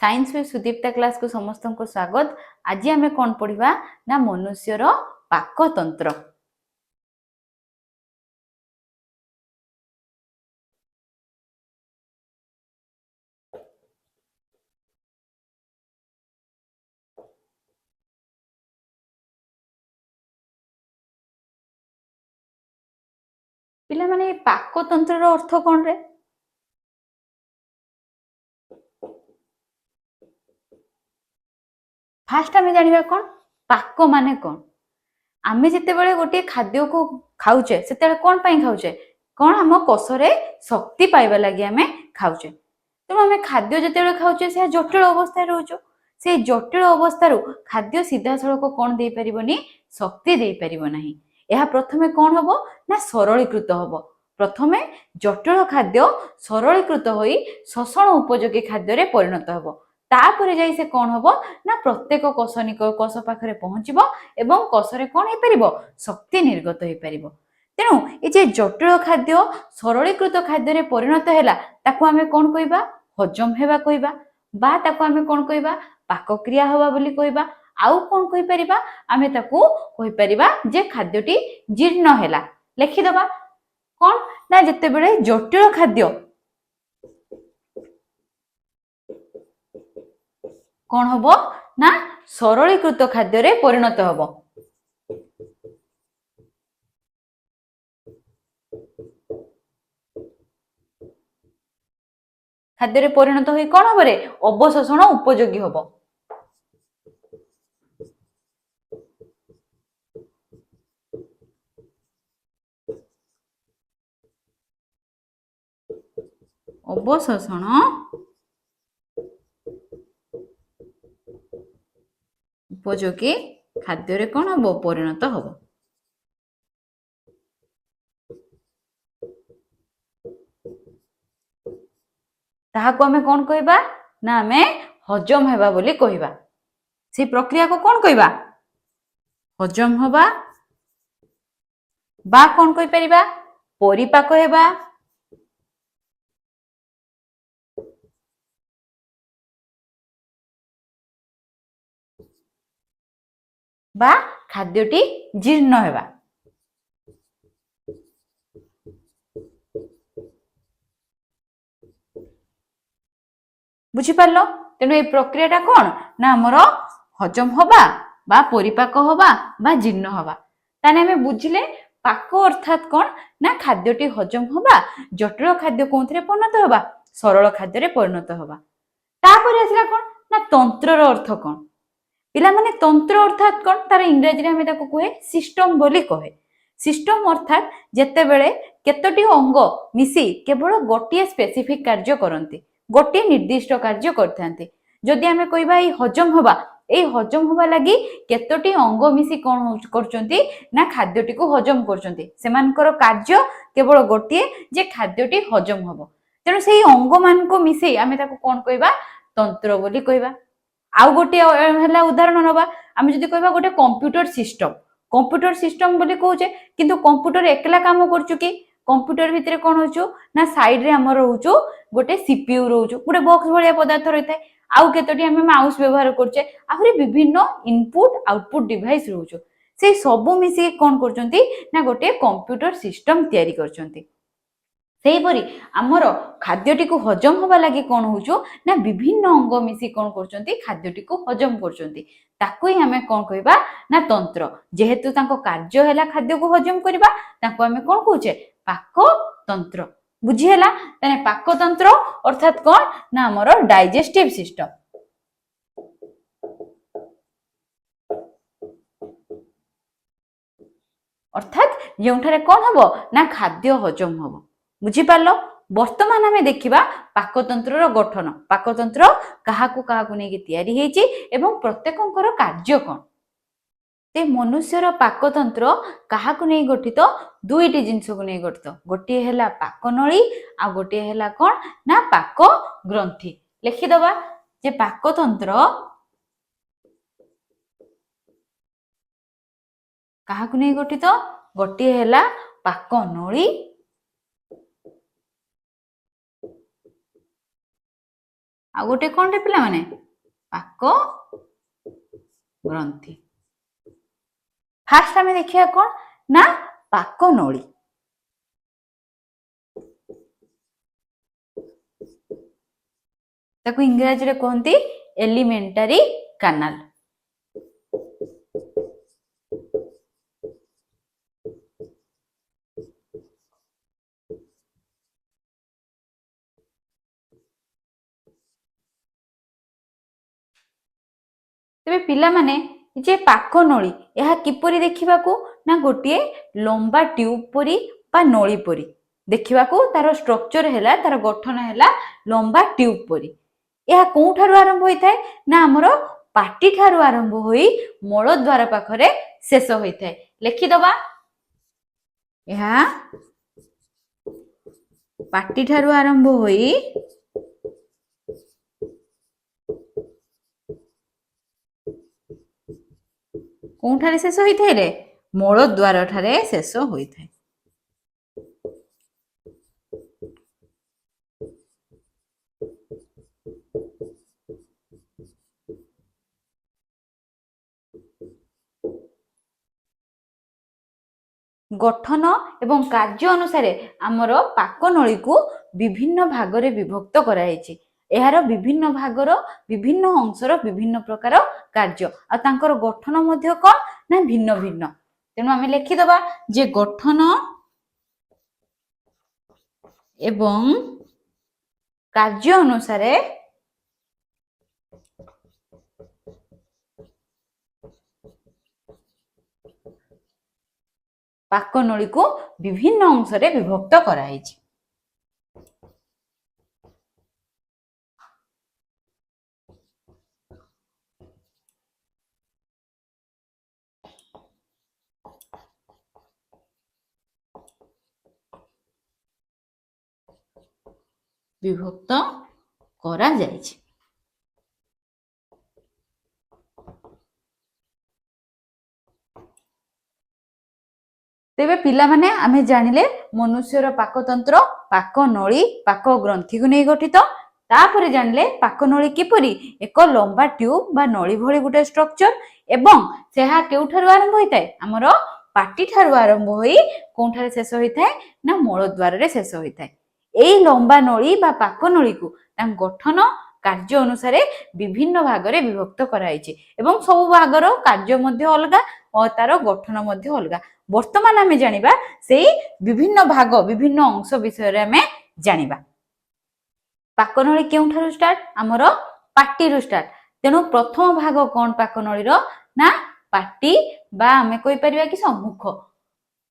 Science में Sudipta class को समस्त को स्वागत। आज आम कौन पढ़ा ना मनुष्यर पाकतंत्र। पिला माने पाकतंत्र अर्थ कौन रे? फास्ट आम जाना कौन पाक माने कौन। आम जिते बड़े गोटे खाद्य को खाऊचे से कौन पाई खाऊचे कौन आम कोषरे शक्ति पाइबा लगी आम खाऊचे। तेणु आम खाद्य जिते खाऊचे से जटिल अवस्था रोचु से जटिल अवस्था खाद्य सीधा सड़क कौन दे पारिबनी शक्ति दे पारिबो नाही। यह प्रथमे कौन हबो ना सरलीकृत हबो। प्रथमे जटिल खाद्य सरलीकृत होई शोषण उपयोगी खाद्य रे परिणत हबो। तापर जाई से कौन हबो ना प्रत्येक कोष पाखरे पहुंचबो एवं कोषरे कौन हो पारिबो शक्ति निर्गत हो पारिबो। तेणु ये जटिल खाद्य सरलीकृत खाद्य रे परिणत हैला ताकू आमे कौन कहबा हजम हेबा कहबा बा ताकू आमे कौन कहबा पाकक्रिया हवा बोली कहबा। आउ कौन कहि परिबा आमे ताकू कहि परिबा जे खाद्यटी जीर्ण हैला। लिखि दबा कौन ना जते बेले जटिल खाद्य कौन हबो ना सरलीकृत खाद्य रे परिणत हबो। खाद्य रे परिणत होई कौन हबो रे अवशोषण उपयोगी हबो। अवशोषण उपयोगी खाद्य रे कौन हबो परिणत हबो। ताहाको आमे कौन कहबा ना आमे हजम हेबा बोली कहबा। से प्रक्रिया को कौन कहबा हजम हबा बा कौन कहि परिबा परिपाक हेबा बा खाद्यटी जीर्ण हेबा। बुझी पारलो। तेणु ये प्रक्रियाटा कौन ना आमर हजम हवा बा परिपाक हवा बा जीर्ण हवा। ताने हमें बुझिले पाक अर्थात कौन ना खाद्यटी हजम हवा जटिल खाद्य कौन परिणत हवा सरल खाद्य परिणत हवा। तापर आसला कौन ना तंत्रर अर्थ कौन। पिला माने तंत्र अर्थात कौन तार इंग्रजी में ताको कहे सिस्टम बोली कहे। सिस्टम अर्थात जेते बेले केतोटी अंग मिसी केवल गोटे स्पेसिफिक कार्य करती गोटे निर्दिष्ट कार्य करथांती। जदि आमे कहबा ई हजम हवा ए हजम हवा लगी केतोटी अंग मिसी कौन करचंती ना खाद्यटी को हजम करचंती। सेमानकर कार्य केवल गोटे जे खाद्यटी हजम हबो। तेणु सेही अंग मान को मिसे आमे ताको कौन कहबा तंत्र बोली कहबा। आउ गोटे है उदाहरण नवा आम जब कह गोटे कंप्यूटर सिस्टम बोली कहूचे किंतु कंप्यूटर एकला काम करचु कि कंप्यूटर भितर कौन होचु ना साइड रे हमर रहउचु गोटे सीपीयू रहउचु गोटे बॉक्स भलिया पदार्थ रहिଥାଏ। आउ केतोटी आमे माउस व्यवहार करचे आहुरी विभिन्न इनपुट आउटपुट डिवाइस रहउचु से सब मिसी कौन करचंती ना गोटे कंप्यूटर सिस्टम तैयारी करचंती। सेहीपरि आमर खाद्यटी को हजम हवा लगी कौन होचु ना विभिन्न अंग मिसी कौन करचंती खाद्यटी को हजम करचंती। ताकू ही हमें कौन कहबा ना तंत्र। जेहेतु तांको कार्य हैला खाद्य को हजम करबा तांको हमें कौन कहूचे पाक तंत्र। बुझी हैला ताने पाक तंत्र अर्थात कौन ना आमर डाइजेस्टिव सिस्टम। अर्थात जोंठारे कौन हबो ना खाद्य हजम हबो। बुझी पारलो। वर्तमान आमे देखिबा पाकतंत्रर गठन। पाकतंत्र काहाकू काहाकू नेकी तयारी हेची एवं प्रत्येकंकर कार्य कौन। ते मनुष्यर पाकतंत्र काहाकू नै गठित दुईटी जिनिस को नै गठित। गोटे हैला पाकनळी आ गोटे हैला कौन ना पाक ग्रंथि। लिखि दबा जे पाकतंत्र काहाकू नै गठित गोटे हैला पाकनळी आ गोटे कौन रे पिला माने पाक ग्रंथि। फास्ट आम देखिए कौन ना पाक नली। ताको इंग्रजी रे कहती एलिमेंटारी कैनाल। तेबे पिला माने जे पाक नली यह किपरि देखिबाकू ना गोटे लंबा ट्यूब परी बा नली परी देखिबाकू तार स्ट्रक्चर हैला तार गठन हैला लंबा ट्यूब परी। यह कोठारु आरंभ होइथाय ना हमर पाटी ठारु आरंभ होई मळ द्वार पाखरे शेष होइथाय। लेखि दबा यह पाटी ठारु आरंभ होई कोठारे शेष होइथाय रे मळ द्वार ठारे शेष होइथाय। गठन एवं कार्य अनुसार आमर पाक नली को विभिन्न भागरे विभक्त कराइछि। एहार विभिन्न भागर विभिन्न अंशर विभिन्न प्रकार कार्य आ तांकर गठन मध्य कौन ना भिन्न भिन्न। तेणु आम लिखिदबा जे गठन एवं कार्य अनुसार पाक नली को विभिन्न अंशरे विभक्त कराइछि। विभक्त करा जाइछि। तेबे पिला माने आमे जानिले मनुष्यर पाकतंत्र पाक नली पाक ग्रंथि को नहीं गठित। तापर जानिले पाक नली किपरि एक लंबा ट्यूब बा नली भली गोटे स्ट्रक्चर एवं सेहा केउठारु आरंभ होइताय हमर पाटी ठारु आरंभ होई कोठारे शेष होइताय ना मळ द्वार रे शेष होइताय। एई लंबा नली बा पाक नली को तां गठन कार्य अनुसार विभिन्न भागरे विभक्त कराइछि एवं सब भागर कार्य मध्य अलगा और तार गठन मध्य अलगा। वर्तमान आमे जानिबा सेई विभिन्न भाग विभिन्न अंश विषय रे आमे जानिबा। पाक नली केउठारु स्टार्ट हमर पाटी रु स्टार्ट। तेनु प्रथम भाग कोन पाक नली रो ना पाटी बा आमे कोइ परिबा कि सम्मुख।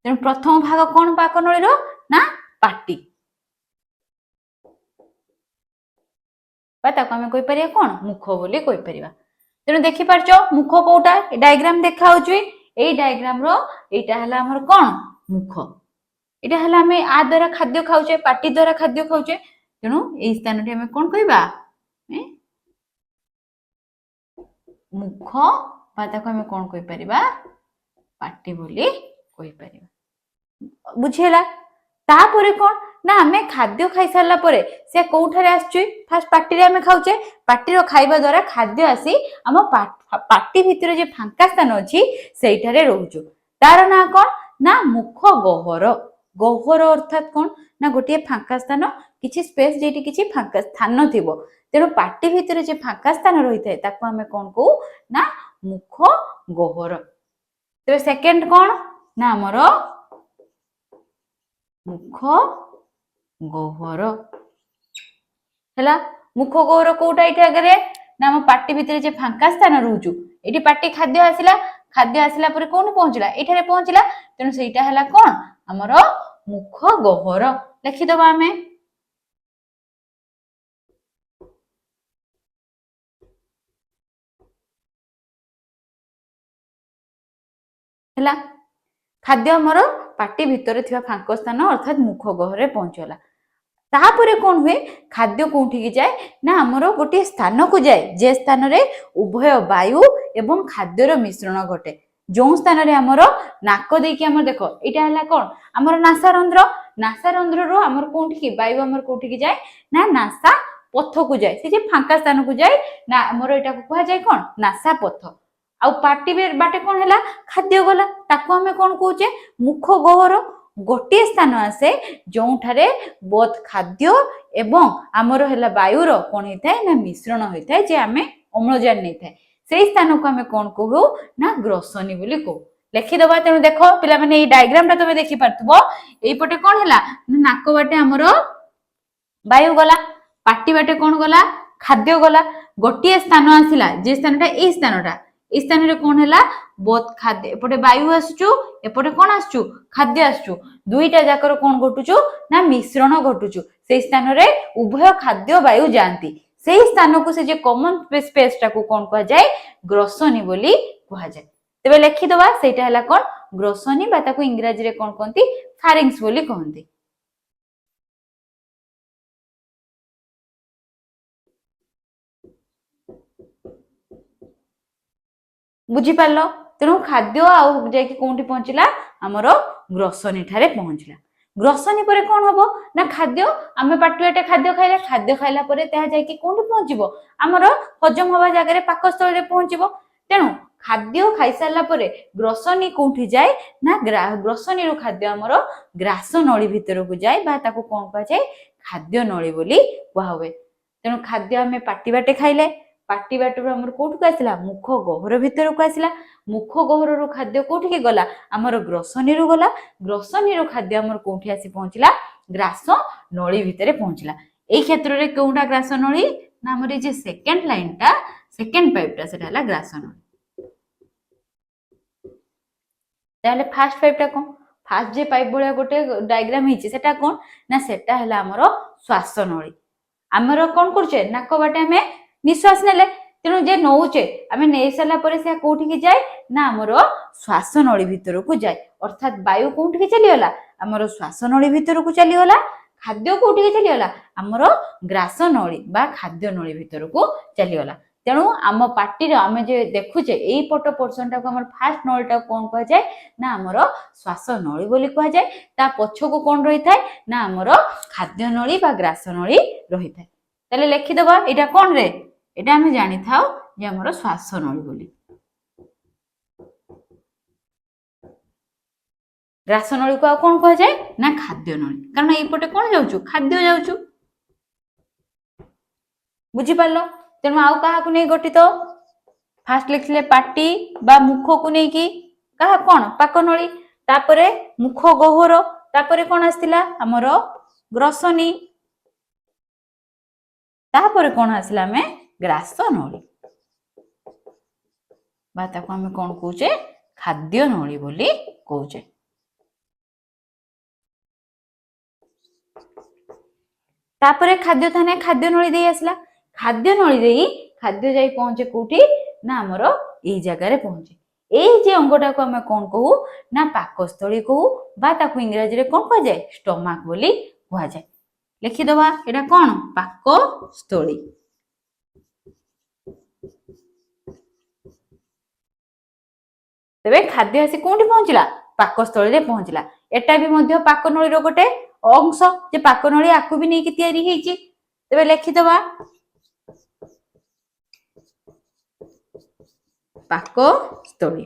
तेनु प्रथम भाग कोन पाक नली रो ना पाटी बा ताको आमे कोइ परिया कोन मुख बोली कोइ परिबा। तेनु देखि पारछो मुख कोटा डायग्राम देखा होछि एई डायग्राम रो एटा हला हमर कोन मुख। एटा हला हमें आ द्वारा खाद्य खाउछे पाटी द्वारा खाद्य खाउछे। तेनु एई स्थान रे हमें कोन कहिबा मुख बा ताको हमें कोन कहि परिबा पाटी बोली कहि परिबा। बुझियला तापरे कोन ना हमें खाद्य खाई सारला परे से कोठारे आछुई फास्ट पाटी रे हमें खाउछे पाटी रो खाइबा द्वारा खाद्य आसी हम पाटी भितर जे फांका स्थान अछि सेइठारे रहउछु। तार ना कोन ना मुख गहर। गहर अर्थात कोन ना गोटे फांका स्थान किछि स्पेस जेटी किछि फांका स्थान थिबो। तेनु पाटी भितर जे फांका स्थान रहिथाय ताको हमें कोन कहू ना मुख गहर। तेबे सेकंड कोन ना हमरो मुख गहर हैला। मुख गहर कोटा एठी आगरे ना हम पाटी भितर जे फांका स्थान रहउछु एठी पाटी खाद्य आसिला परे कोन पहुंचला एठारे पहुंचला। तेनु सेटा हैला कोन हमरो मुख गहर। लिखि दबा हमें हैला। खाद्य हमरो पाटी भितर थिबा फांका स्थान अर्थात मुख गहरे पहुंचला। तापरे कोन हुए खाद्य कोठी की जाए ना हमरो गोटे स्थान को जाए जे स्थान रे उभय वायु एवं खाद्यर मिश्रण घटे। जो स्थान रे हमरो नाक दे कि हमर देखो एटा हला कोन हमर नासारंध्र। नासारंध्र रो हमर कोठी की वायु हमर कोठी की जाए ना नासा पथ को जाए से जे फांका स्थान को जाए ना हमर एटा को कहा जाए कोन नासा पथ आ पाटी बाटे कोन हैला खाद्य गला ताको हमें कोन कहूचे मुख गहर गोटे स्थान आसे जोठारे बोथ खाद्य एवं आमर हैला वायुर कोन होइथाय ना मिश्रण होइथाय जे आमे अम्लजान नैथाय सेही स्थान को आमे कोन कहू ना ग्रसनी बोली कहू लिखिदबा तेणु देख पिला माने डायग्राम टा तुम देखि पारथबो एई पटे कोन हैला नाक बाटे हमर वायु गला पाटी बाटे कोन गला खाद्य गला गोटे स्थान आसिला जे स्थानटा एई स्थान रे कोन हैला बोथ खाद्य एपटे वायु आसुचु एपटे कोन आसुचु खाद्य आसुचु दुईटा जाकर कोन घटुचु ना मिश्रण घटुचु से स्थान रे उभय खाद्य वायु जानती सेही स्थान को से जे कॉमन स्पेस टा को कोन कहा जाए ग्रसनी बोली कहा जाए तबे लिखि दबा सेटा हला कोन ग्रसनी बा ताको इंग्रजी रे कोन कहंती फारिंक्स बोली कहंती बुझी पारलो तेणु खाद्य आउ जाकी कोंठी पहुंचला हमरो ग्रसनी ठारे पहुंचला ग्रसनी परे कोन हबो ना खाद्य आमे पाटुएटे खाद्य खाइला परे तेहा जाकी कोंठी पहुंचबो हमरो हजम हवा जागा रे पाकस्थल रे पहुंचबो तेणु खाद्य खाई सारला परे ग्रसनी कोंठी जाए ना ग्रसनी रो खाद्य हमरो ग्रास नळी भितर को जाए बा ताको कोन कहा जाए खाद्य नळी बोली कहा हुए तेणु खाद्य आमे पाटी बाटे खाइले पाटी बाटर हमर कोठु आसिला मुख गहर भितर को आसिला मुख गहर रो खाद्य कोठी के गला हमर ग्रसनी रो गला ग्रसनी रो खाद्य हमर कोठी आसी पहुंचला ग्रास नळी भितर पहुंचला एई क्षेत्र रे कोउटा ग्रास नळी ना हमर जे सेकंड लाइन टा सेकंड पाइप टा सेटा हला ग्रास नळी ताले फर्स्ट पाइप टा कोन फर्स्ट जे पाइप बोलिया गोटे डायग्राम हिची सेटा कोन ना सेटा हला हमर श्वास नळी हमर कोन करछे नाक बाटे हमें निश्वास नेले तेणु जे नौचे आमे नै साला परे से कोठी के जाए ना हमर श्वास नळी भितर को जाए अर्थात वायु कोठी के चली होला हमर श्वास नळी भितर को चली होला खाद्य कोठी के चली होला हमर ग्रास नळी बा खाद्य नळी भितर को चली होला तेणु आम पार्टी रे आमे जे देखुचे एई पट पोर्शन टा को हमर फर्स्ट नळी टा कोन कह जाए ना हमर श्वास नळी बोली कह जाए ता पछ को कोन रही थाए ना हमर खाद्य नळी बा ग्रास नळी रही थाए ताले लिखि दबा एटा कोन रे एटा हमें जानी थाओ जे हमर श्वास नळी बोली ग्रास नळी को कोन कह जाए ना खाद्य नळी कारण एई पटे कोन जाउछु खाद्य जाउछु बुझी पारलो तेणु आउ कहा को नै गठित फास्ट लिखले पाटी बा मुख को नै की कहा कोन पाक नळी तापरे मुख गहर तापरे कोन आस्तिला हमर ग्रसनी तापरे कोन आसिला में ग्रास नळी बा ताको हमें कोन कहूचे खाद्य नळी बोली कहूचे तापरे खाद्य थाने खाद्य नळी देई आसला खाद्य नळी देई खाद्य जाई पहुंचे कोठी ना हमर एई जगह रे पहुंचे एई जे अंगटा को हमें कोन कहू ना पाकस्थली कहू बा ताको इंग्रजी रे कोन कह जाए स्टोमक बोली कह जाए लिखि दबा एटा कोन पाकस्थली तबे खाद्य आसी कोठी पहुंचला पाकस्थली रे पहुंचला एटा भी मध्य पाक नळी रो गोटे अंश जे पाक नळी आकु भी नै कि तयारी हेची तबे लिखि दबा पाकस्थली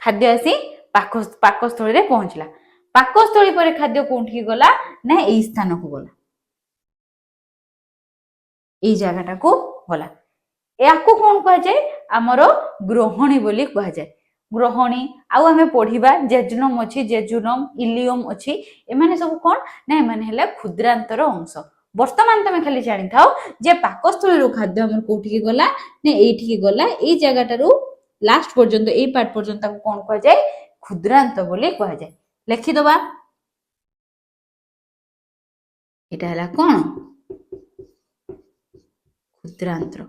खाद्य आसी पाकस्थली रे पहुंचला पाकस्थली पर खाद्य कोठी गला ना एई स्थान को गला एई जगहटा को गला याकू कोन कह जाए हमर ग्रहणी बोली कह जाए ग्रहणी आउ हमें पढ़िबा जेजुनम अछि जेजुनम इलियम अछि एमाने सब कोन ना एमाने हला क्षुद्रांतर अंश वर्तमान तमे खाली जानि थाओ जे पाकस्थली रो खाद्य हमर कोठी के गला ने एठी के गला एई जगहटा रो लास्ट पर्यंत एई पार्ट पर्यंत को कोन कह जाए क्षुद्रांत बोली कह जाए लिखि दबा एटा हला कोन क्षुद्रांतर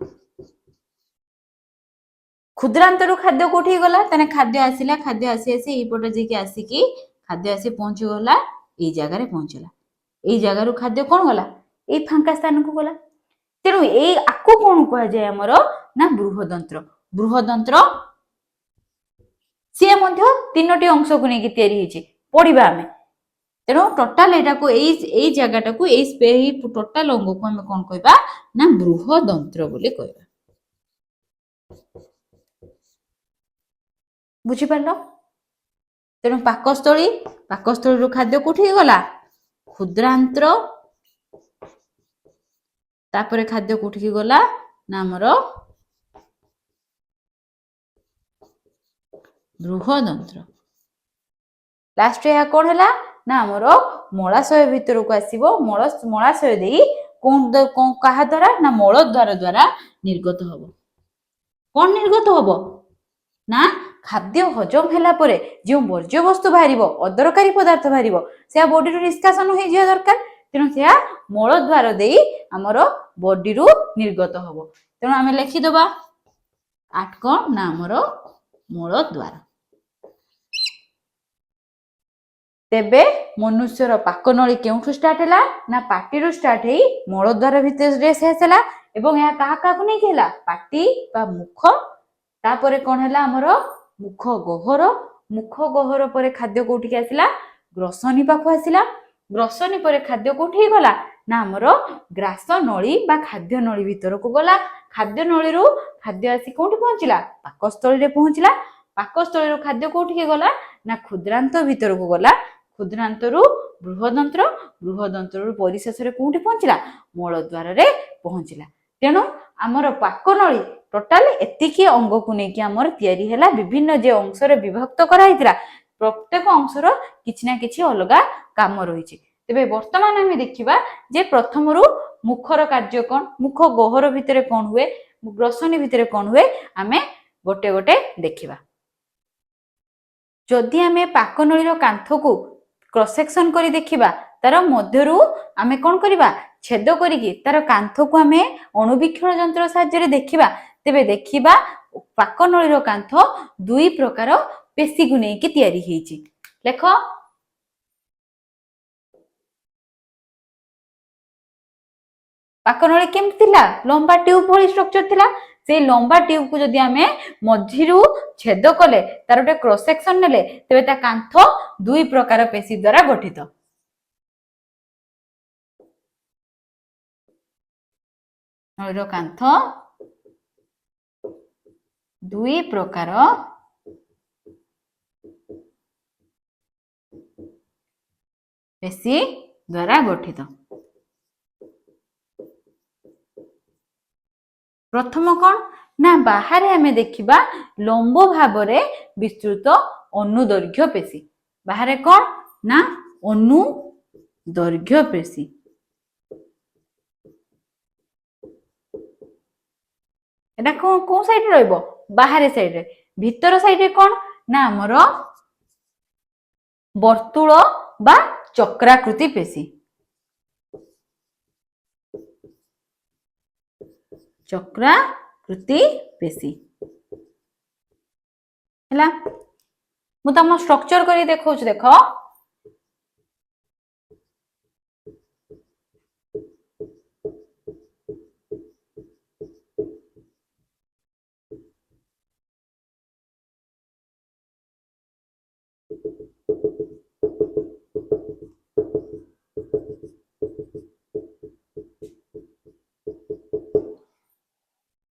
क्षुद्रांतर खाद्य कोठी गला तने खाद्य आसिला खाद्य आसी आसी एई पटे जे कि आसी कि खाद्य आसी पहुंची गला एई जगह रे पहुंचला एई जगह रो खाद्य कोन गला एई फांका स्थान को गला तेणु एई आकु कोन कह जाय हमर ना बृहदंत्र से मध्य तीनोटी अंश को नै कि तयारी हेची पढिबा हमें तेणु टोटाल एटा को एई जगह को एई टोटाल अंग को हम कौन कहबा ना बृहदंत्र बोली कहबा। बुझी पारलो। तेणु पाकस्थली खाद्य कोठी गला क्षुद्रांत्र तापर खाद्य कोठी गला ना हमर बृहदंत्र। लास्ट या कौन है ना हमर मलाशय भितर को आसीबो मलाशय देई कौन कहा द्वारा ना मल द्वार द्वारा निर्गत हबो। कौन निर्गत हबो ना खाद्य हजम हैला परे जो वर्ज्य वस्तु बाहरिबो अदरकारी पदार्थ बाहरिबो से बॉडी रु निष्कासन होई जिया दरकार। तेणु से मल द्वार देई हमर बॉडी रु निर्गत हबो। तेणु आमे लिखि दबा 8 कौन ना हमर मल द्वार। तेबे मनुष्यर पाकनली केउठु स्टार्ट हैला ना पाटी रु स्टार्ट हेई मल द्वार भितर रे शेष हैला एवं या कहा कहा को नै केला पाटी बा मुख तापरे कौन हैला हमर मुख गहर परे खाद्य कोठी के आसिला ग्रसनी पाखु आसिला ग्रसनी परे खाद्य कोठी गला ना हमर ग्रास नली बा खाद्य नली भितर को गला खाद्य नली रु खाद्य आसी कोठी पहुंचिला पाकस्थली रे पहुंचिला पाकस्थली रु खाद्य कोठी के गला ना क्षुद्रांत भितर को गला क्षुद्रांत रु बृहदंत्र बृहदंत्र रु परिशेष रे कोठी पहुंचिला मल द्वार रे पहुंचिला। तेणु आमर पाकनली टोटाल एतिकी अंग को लेकिन आमर तैयारी हैला विभिन्न जे अंश रे विभक्त करा हितला प्रत्येक अंशर किछि ना किछि अलगा काम रहिछि। तेबे वर्तमान आमे देखिबा जे प्रथम रु मुखर कार्य कोन मुख गहर भितरे कोन हुए ग्रसनी भितरे कोन हुए आमे गोटे गोटे देखिबा। जदि आमे पाकनलीर कांथ को क्रॉस सेक्शन करी देखिबा तार मध्यरु आमे कोन करिबा छेद करिकि तार कांथ को आमे अणुवीक्षण यंत्र साहाय्य रे देखिबा तेबे देखिबा पाकनलीर कांथ दुई प्रकार पेशी को नेकी तैयारी हेछि। लेख पाकनली केमति थिला लंबा ट्यूब भली स्ट्रक्चर थिला से लंबा ट्यूब को जदि आमे मझिरु छेद कले तार गोटे क्रॉस सेक्शन नेले तेबे ता कांथ दुई प्रकार पेशी द्वारा गठित। नळीर कांथ दुई प्रकार पेशी द्वारा गठित। प्रथम कौन ना बाहर हमें देखिबा लंब भाव रे विस्तृत अनुदैर्घ्य पेशी बाहर कौन ना अनुदैर्घ्य पेशी एटा को साइड रहइबो बाहर साइड रे भीतर साइड रे कौन ना हमर वर्तुल बा चक्राकृति पेशी चक्राकृति पेशी हैला मु तम स्ट्रक्चर करी देखौछ देखो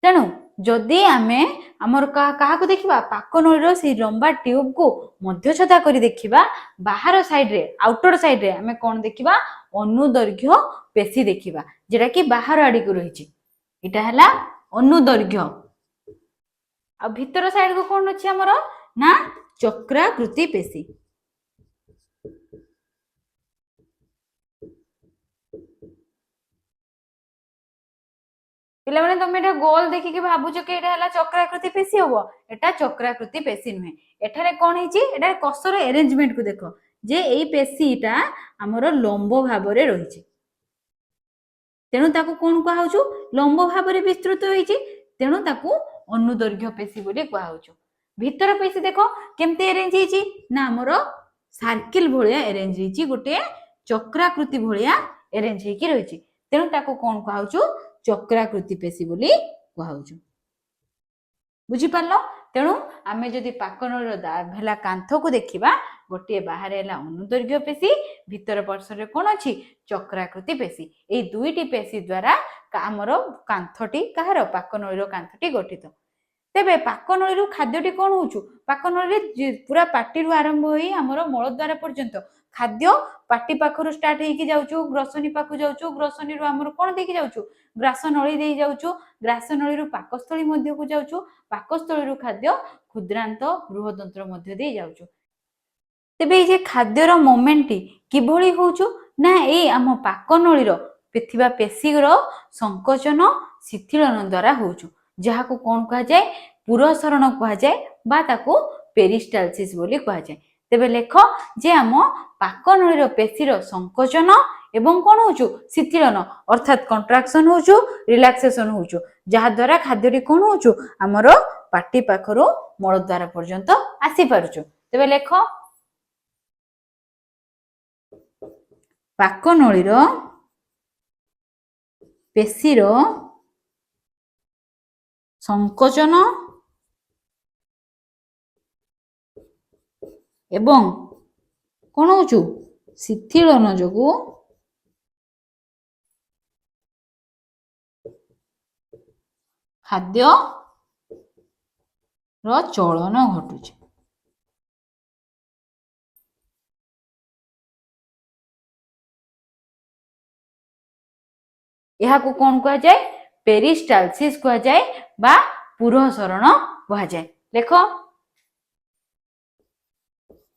तेणु जदि आमे आमर कहा को देखिबा पाकनलीर से लंबा ट्यूब को मध्य छदा करी देखिबा बाहर साइड रे आउटर साइड रे आमे कोन देखिबा अनुदैर्घ्य पेशी देखिबा जेटा कि बाहर आडी को रहिछि इटा हला अनुदैर्घ्य आ भीतर साइड को कोन अछि हमर ना चक्राकृति पेशी। पिला माने तुम एटा गोल देखि के भाबुछ के एटा हला चक्राकृति पेशी होबो एटा चक्राकृति पेशी नुहे एठारे कोन हिची एटा कसर अरेंजमेंट को देखो जे एई पेशीटा हमर लंब भाव रे रहिछि तेणु ताकू कोन कहा होछु लंब भाव रे विस्तृत होइछि तेणु ताकू अनुदैर्घ्य पेशी बोली कहा होछु। भीतर पेशी देखो केमते अरेंज हिची ना हमर सर्किल भलिया अरेंज हिची गोटे चक्राकृति भलिया अरेंज हेकी रहिछि तेणु ताकू कोन कहा होछु चक्राकृति पेशी बोली कहा होछु। बुझी पारलो तेणु आमे जदि पाकनळीर भेला कांथकू देखिबा गोटे बाहर है अनुदैर्घ्य पेशी भीतर पार्श्व कौन अच्छी चक्राकृति पेशी ये दुईटी पेशी द्वारा आमर कांथटी कहार पाकनळीर कांथटी गठित तेबे पाकनळी खाद्यटी कौन होचु पाकनळी पूरा पार्टी आरंभ होई आमर मलद्वार पर्यंत खाद्य पार्टी पाखरु स्टार्ट होइकी जाउछु ग्रसनी पाखु जाउछु ग्रसनी रु आमर कोन देकी जाउछु ग्रासनळी देई जाउछु ग्रासनळी रु पाकस्थळी मध्य को जाउछु पाकस्थळी रु खाद्य क्षुद्रांत बृहदंत्र मध्य देई जाउछु तेबे ये खाद्यर मोमेंटी किभଳି होउछु ना ए आम पाकनळीर पिथिबा पेशीर संकोचन शिथिलन द्वारा होउछु जहाको कोन कहा जाय पुरसरण कहा जाय बा ताको पेरिस्टालसिस बोली कहा जाय तेबे लेख जे आम पाकनळीर पेशीर संकोचन एवं कोन होउछु शिथिलन अर्थात कंट्राक्शन होउछु रिलैक्सेशन होउछु जहा द्वारा खाद्यटी कोन होउछु हमर पाटी पाखरो मलद्वार पर्यंत आसी पारुछु तेबे लेख पाकनळीर पेशीर संकोचन एवं कौन होचु शिथिलन जोगु खाद्य रो चलन घटुछि यहा को कौन कहा जाए पेरिस्टालसिस कहा जाए बा पुरसरण कहा जाए लेख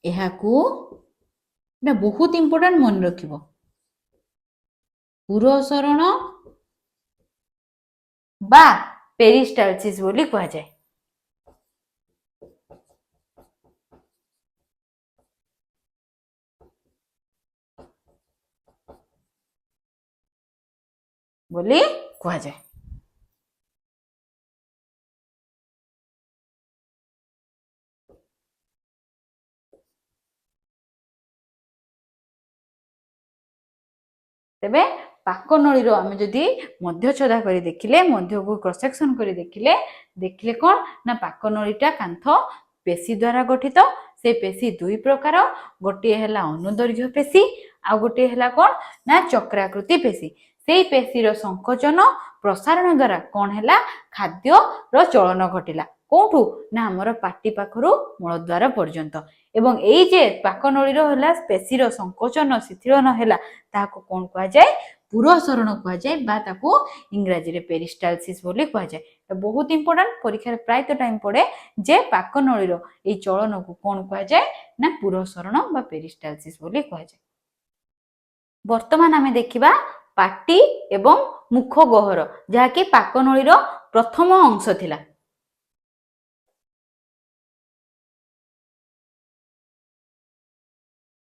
यहा को ना बहुत इंपोर्टेंट मन रखिबो पुरसरण बा पेरिस्टालसिस बोली कहा जाए बोली कहा जाए तेबे पाकनळीर आमे जदि मध्यछदा करी देखिले मध्य को क्रॉस सेक्शन करी देखिले देखिले कोन ना पाकनळीटा कांथ पेशी द्वारा गठित से पेशी दुई प्रकार गोटे हैला अनुदैर्घ्य पेशी आ गोटे हैला कोन ना चक्राकृति पेशी से पेशीर संकोचन प्रसारण द्वारा कौन है खाद्य चलन घटिला कौटू ना आमर पाटी पाखरु मलद्वार पर्यंत एवं एई जे पाकनळीर हैला पेशीर संकोचन शिथिलन हैला ताको कोन कहा जाय पुरसरण कहा जाय बा ताको इंग्रजी रे पेरिस्टालसिस बोली कहा जाय बहुत इंपोर्टेंट परीक्षा रे प्राय तो टाइम पड़े जे पाकनळीर एई चलन को कोन कहा जाय ना पुरसरण बा पेरिस्टालसिस बोली कहा जाय वर्तमान आमे देखिबा पाटी एवं मुख गहर जहाँकि पाकनळीर प्रथम अंश थिला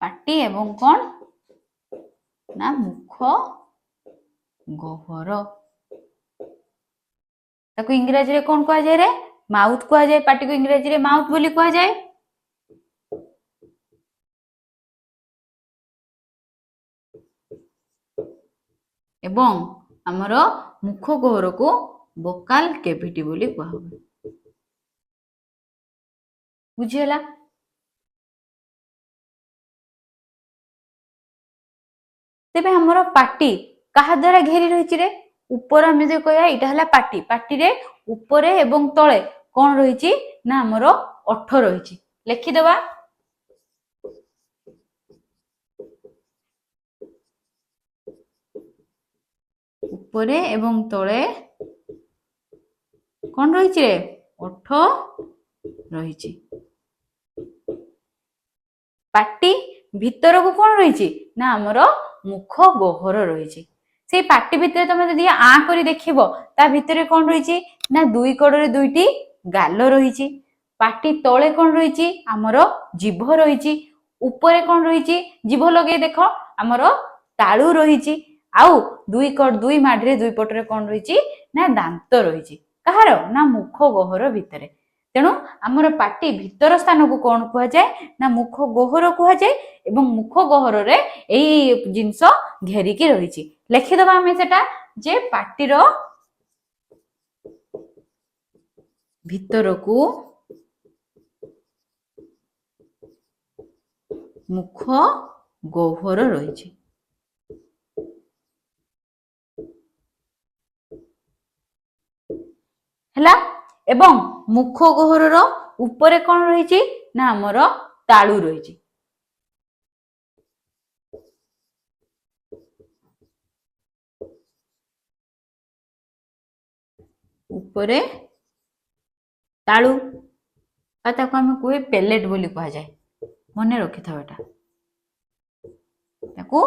पाटी एवं कौन ना मुख गहर ताको इंग्रजी रे कौन कहा जाय रे माउथ कहा जाय पाटी को इंग्रजी रे माउथ बोली कहा जाय एवं आमर मुख गहर को बोकाल कैविटी बोली कहा बुझीला तेबे हमर पाटी कहा द्वारा घेरी रही रे ऊपर आमे जे कहया इटा हला पाटी पाटी रे ऊपर एवं तळे कोन रही ना हमर ओठ रही लिखि देबा ऊपर एवं तळे कौन रही रे ओठ रही पाटी भीतर को कौन रही ना आमर मुख गहर रही से पाटी भितर तुम जदि आ करी देखिबो ता भितर कौन रही ना दुई कड़े दुईटी गाल रही पाटी तले कौन रही आमर जीभ रही ऊपर कौन रही जीभ लगे देख आमर तालु रही आउ दुई माढ़ी दुई पटरे कौन रही ना दांत रही कहार ना मुख गहर भितर तेणु आमर पाटी भितर स्थान को कौन कहा जाए ना मुख गहर कहा जाए एवं मुख गहर रे एई जिंस घेरिकी रही लिखिदबा आमे सेटा जे पाटीर भितर को ମୁଖ ଗହ୍ୱର ରହିଛି। ହେଲା, ଏବଂ ମୁଖ ଗହ୍ୱରର ଉପରେ କଣ ରହିଛି ନା ଆମର ତାଳୁ ରହିଛି। ଉପରେ ତାଳୁ ବା ତାକୁ ଆମେ କୁହେ ପେଲେଟ ବୋଲି କୁହାଯାଏ। ମନେ ରଖିଥାଅ, ଏଟା ତାକୁ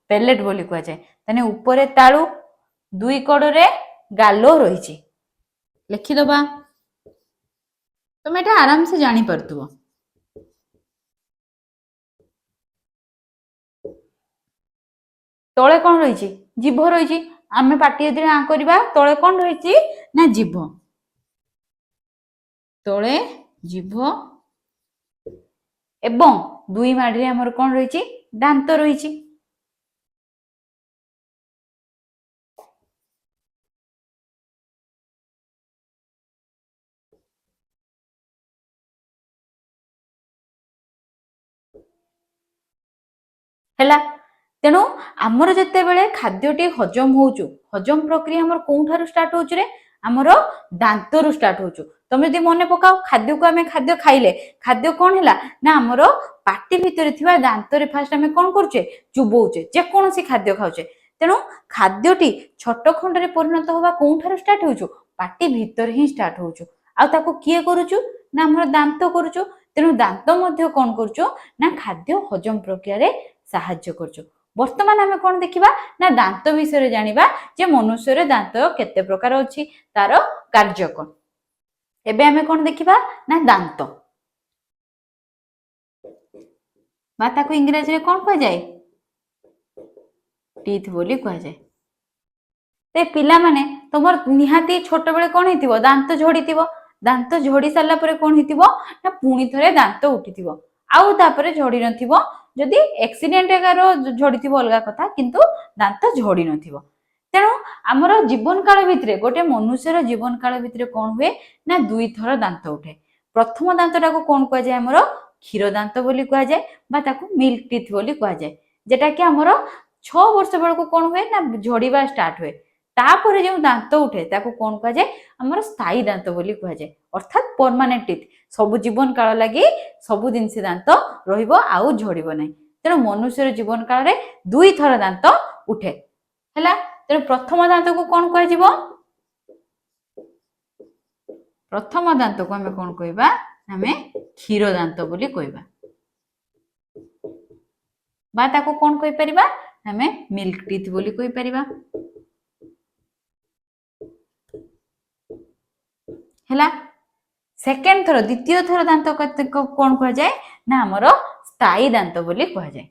ପେଲେଟ ବୋଲି କୁହାଯାଏ। ତାହେଲେ ଉପରେ ତାଳୁ, ଦୁଇ କଡ଼ରେ ଗାଲ ରହିଛି। ଲେଖିଦବା, ତମେ ଏଟା ଆରାମସେ ଜାଣିପାରୁଥିବ। ତଳେ କଣ ରହିଛି? ଜିଭ ରହିଛି। ଆମେ ପାଟି ଯେତେବେଳେ ଆଁ କରିବା ତଳେ କଣ ରହିଛି ନା ଜିଭ। ତଳେ ଜିଭ ଏବଂ ଦୁଇ ମାଡ଼ିରେ ଆମର କଣ ରହିଛି? ଦାନ୍ତ ରହିଛି। ହେଲା, ତେଣୁ ଆମର ଯେତେବେଳେ ଖାଦ୍ୟଟି ହଜମ ହଉଛୁ, ହଜମ ପ୍ରକ୍ରିୟା ଆମର କୋଉଠାରୁ ଷ୍ଟାର୍ଟ ହଉଛି ରେ? ଆମର ଦାନ୍ତରୁ ଷ୍ଟାର୍ଟ ହଉଛୁ। ତମେ ଯଦି ମନେ ପକାଅ, ଖାଦ୍ୟକୁ ଆମେ ଖାଦ୍ୟ ଖାଇଲେ, ଖାଦ୍ୟ କଣ ହେଲା ନା ଆମର ପାଟି ଭିତରେ ଥିବା ଦାନ୍ତରେ ଫାଷ୍ଟ ଆମେ କଣ କରୁଛେ? ଚୁବଉଛେ, ଯେକୌଣସି ଖାଦ୍ୟ ଖାଉଛେ। ତେଣୁ ଖାଦ୍ୟଟି ଛୋଟ ଖଣ୍ଡରେ ପରିଣତ ହବା କୋଉଠାରୁ ଷ୍ଟାର୍ଟ ହଉଛୁ? ପାଟି ଭିତରେ ହିଁ ଷ୍ଟାର୍ଟ ହଉଛୁ। ଆଉ ତାକୁ କିଏ କରୁଛୁ ନା ଆମର ଦାନ୍ତ କରୁଛୁ। ତେଣୁ ଦାନ୍ତ ମଧ୍ୟ କଣ କରୁଛୁ ନା ଖାଦ୍ୟ ହଜମ ପ୍ରକ୍ରିୟାରେ ସାହାଯ୍ୟ କରୁଛୁ। ବର୍ତ୍ତମାନ ଆମେ କଣ ଦେଖିବା ନା ଦାନ୍ତ ବିଷୟରେ ଜାଣିବା, ଯେ ମନୁଷ୍ୟରେ ଦାନ୍ତ କେତେ ପ୍ରକାର ଅଛି, ତାର କାର୍ଯ୍ୟ କଣ। ଏବେ ଆମେ କଣ ଦେଖିବା ନା ଦାନ୍ତ ବା ତାକୁ ଇଂରାଜୀରେ କଣ କୁହାଯାଏ? ଟିଥ୍ ବୋଲି କୁହାଯାଏ। ते पिलामाने तमर निहाती छोट बेले कौन हेतिबो? दांत झड़ीथिबो। दांत झड़ी सारला परे कौन हेतिबो ना पुणी थरे दांत उठिथिबो। आउ तापरे झड़ी नथिबो। जदि एक्सीडेंट एगारो झड़ीथिबो अलगा कथा, किंतु दांत झड़ी नथिबो। तेणु आमर जीवन काल भितरे, गोटे मनुष्यर जीवन काल भितरे कौन हुए ना दुई थर दांत उठे। प्रथम दांतटा को कौन कुआ जाय? आमर क्षीर दांत बोली कुआ जाय बा ताकू मिल्क टीथ बोली कुआ जाय। जेटा कि आमर 6 वर्ष बेलको कौन हुए ना झड़ीबा स्टार्ट हुए। तापरे जो दांत उठे ताकू कौन कुआ जाय? आमर स्थायी दांत बोली कुआ जाय, अर्थात परमानेंट टीथ। सब जीवन काल लागि सब दिन से दांत रहिबो आउ झड़ीबो नै। तेणु मनुष्यर जीवन काल रे दुई थर दांत उठे। हैला, तेणु प्रथम दांत को कौन कुआ जिवो? प्रथम दांत को हमें कौन कहबा? हमें क्षीर दांत बोली कहबा बा ताको कौन कहि परिबा? हमें मिल्क टीथ बोली कहि परिबा। हैला, सेकेंड थर, द्वितीय थर दांत कौन कह जाए ना हमर स्थायी दांत बोली कह जाए।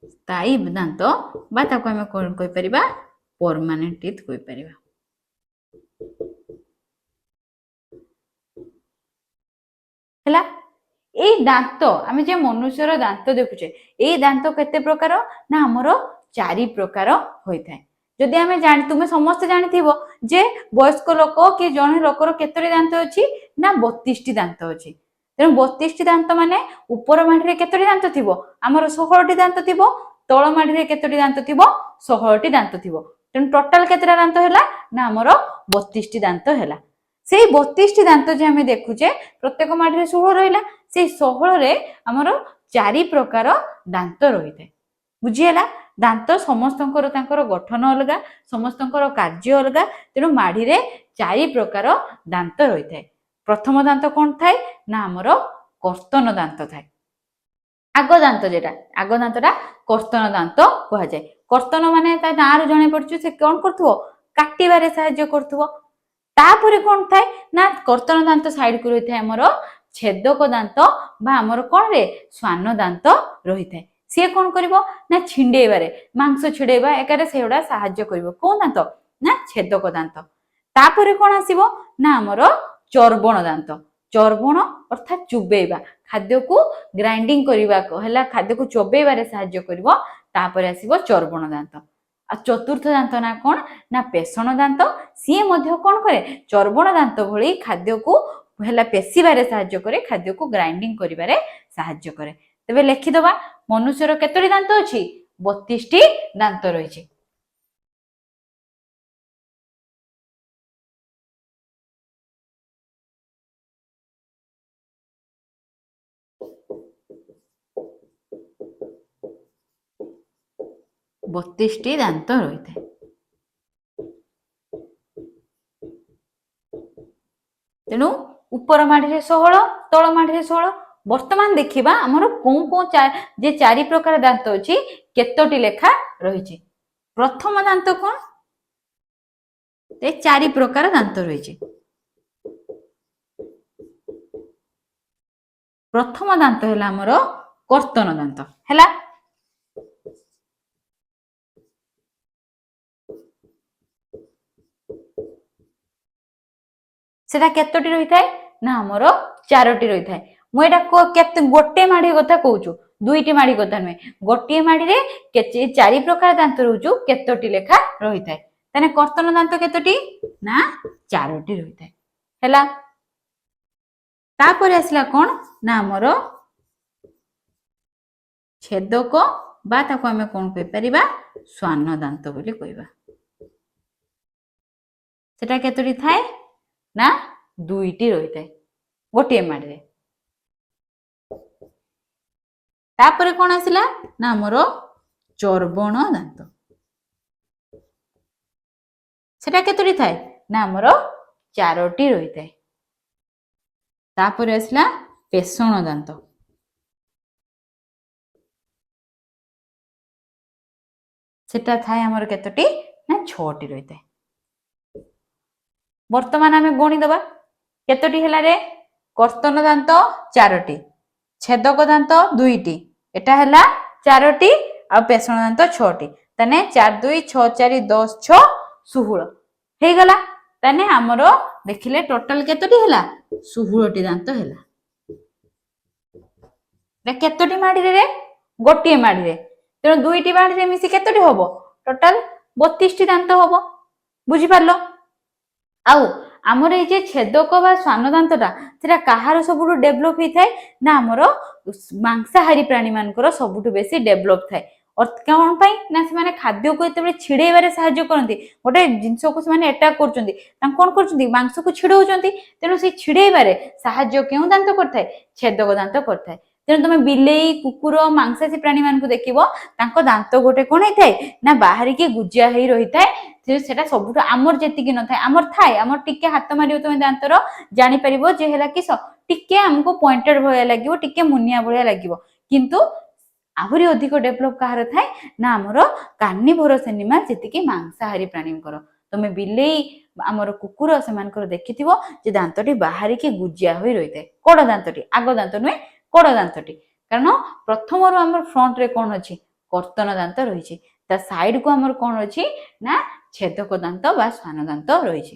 स्थायी दांत बा ताको हमें कौन कहि परिबा? परमानेंट टीथ कहि परिबा। हैला, ए दांत आमे जे मनुष्यर दांत देखुचे, ए दांत केते प्रकार ना हमर 4 प्रकार होई थाए। जदि आमे जानि, तुमे समस्त जानिथिबो जे वयस्क लोक कि जने लोकर केतोटी दांत अछि ना 32 टी दांत अछि। तेणु 32 टी दांत माने ऊपर माढिरे केतोटी दांत थिबो? हमर 16 टी दांत थिबो। तळ माढिरे केतोटी दांत थिबो? 16 टी दांत थिबो। तेणु टोटल केतेटा दांत हैला ना हमर 32 टी दांत हैला। सेई 32 टी दांत जे आमे देखुचे, प्रत्येक माढिरे 16 रहिला। से 16 रे हमर 4 प्रकार दांत रहिते। बुझिएला, दांत समस्तंकर तांकर गठन अलगा, समस्तंकर कार्य अलगा। तेणु माढिरे 4 प्रकार दांत रहिते। प्रथम दांत कोन थाए ना हमर कर्तन दांत थाए। आग दांत जेटा, आग दांतटा कर्तन दांत कहा जाय। कर्तन माने ता नारु जणे पडछु, से कोन करथुवो? काटिबारे सहाय्य करथुवो। तापरे कोन थाए ना कर्तन दांत साइड को रहिथाय हमर छेदक दांत बा हमर कोन रे स्वान दांत रहिथाय। से कोन करिवो ना छिंडेबारे, मांस छिडेबा एकारे सेउडा सहाय्य करिवो। कोन दांत ना छेदक दांत। तापरे कोन आसीबो ना हमर चर्बण दांत। चर्बण अर्थात चुबेबा, खाद्य को ग्राइंडिंग करिबा को हला, खाद्य को चोबेबारे सहाय्य करिवो। तापरे आसीबो चर्बण दांत। आ चतुर्थ दांत ना कौन ना पेषण दांत सी मध्य कौन करे चर्बण दांत भली खाद्य को हेला पेशिबारे साहाय्य करे खाद्य को ग्राइंडिंग करिबारे साहाय्य करे तेबे लिखि दबा मनुष्यर केतोटी दांत अछि 32 टी दांत रहिछि। बत्तीसटी दांत रही है। तेणु ऊपर माढ़ी 16 तल माढ़ी 16 वर्तमान देखिबा हमर कोन कोन जे चारि प्रकार दांत अछि केतोटी लेखा रही। प्रथम दांत कोन ते चारि प्रकार दांत रही। प्रथम दांत है हमर कर्तन दांत है सेटा केतोटी रही थाए ना हमर चारोटी रही थाए मुझे केते गोटे माढ़ी कथा कहूँ दुईटी माढ़ी कथा नुहे गोटे माढ़ी रे चारि प्रकार दांत रोचु केतोटी लेखा रही थाए ताने कर्तन दांत केतोटी ना चारोटी रही थाए हैला तापर आसला कोन ना हमर छेदक बा ताको आमे कोन कहि परिबा स्वान दांत बोली कहबा सेटा केतोटी थाए ना दुईटी रही थाए गोटे माढ़ी रे तापर कोन आसला ना हमर चर्बण दांत सेटा केतोटी थाए ना हमर चारोटी रही थाए तापर आसला पेषण दांत सेटा थाए हमर केतोटी ना 6टी रही थाए वर्तमान आमे गणी दबा केतोटी हैला रे कर्तन दांत चारोटी छेदक दांत दुईटी एटा हैला चारोटी आ पेषण दांत 6टी तने 4 2 6 4 10 6 16 हे गला तने हमरो देखिले टोटल केतोटी हैला 16टी दांत हैला रे केतोटी माढ़ी रे गोटी माढ़ी रे तेणु दुईटी माढ़ी रे मिसी केतोटी हबो टोटल 32टी दांत हबो बुझी पारलो आउ आमर ये छेदक बा स्वान दांतटा सेटा कहार सबुठु डेभलप होई थाए ना आमर मांसाहारी प्राणी मानकर सबुठु बेसी डेभलप थाए कौन पाई ना से खाद्य को एत छिड़ेबारे साहाय्य करती गोटे जिनस को से अटाक कर कौन कर मांस को छिड़ौंती तेणु से छिड़ेबारे साहाय्य क्यों दांत करता है छेदक दांत करता है तेणु तुम बिलेई कुकुर मांसासी प्राणी मान देख दांत गोटे कौन होता है ना बाहर की गुजिया ही रही है सेटा सब आमर जी न था आमर थाए आमर टिके हाथ मार तुम दांतर जापर जे किस टिके आमको पॉइंटेड भाया लगे टिके मुनिया भाया लगे किंतु आहरी अधिक डेभलप कहार थाए ना आमर कार्निवोरस एनिमल जी मांसाहारी प्राणी तुम बिलेई आमर कुकुर से देखि दांतटी बाहर की गुजिया हो रही है कड़ दांतटी आग दांत नुहे कड़ दांतटी कारण प्रथम आम फ्रंट रे कौन अच्छी कर्तन दांत रही साइड को आमर कौन अच्छी ना छेदक दांत बा स्वान दांत रही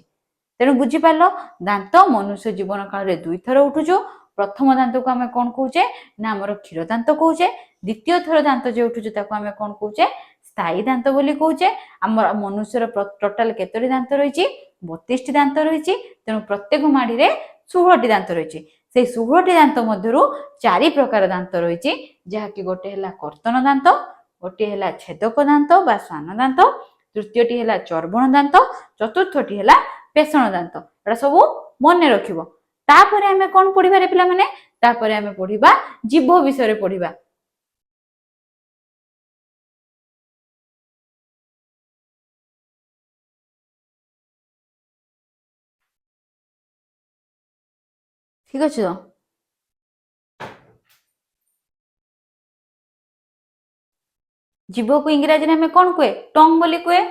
तेणु बुझीपार दांत मनुष्य जीवन काल में 2 थर उठुचु प्रथम दांत को आम कौन कहे ना आमर क्षीर दांत कहे द्वितीय थर दांत जो उठुचु ताको आम कौन कहे स्थायी दांत बोली कहे आम मनुष्यर टोटाल केतोटी दांत रही 32टी दांत रही तेणु प्रत्येक माढ़ी रे 16टी दांत रही से 16टी दांत मध्यरु 4 प्रकार दांत रही जहाँकि गोटे है कर्तन दांत गोटे है छेदक दांत बा स्वान दांत तृतीयटी है चर्बण दांत चतुर्थटी है पेषण दांत एटा सब मन रखिबो तापर आमे कोन पढिबा रे पिला माने तापर आमे पढिबा जीव विषय पढिबा ठीक अछि तो जीव को इंग्रजी में कौन कहे टंग बोली कहे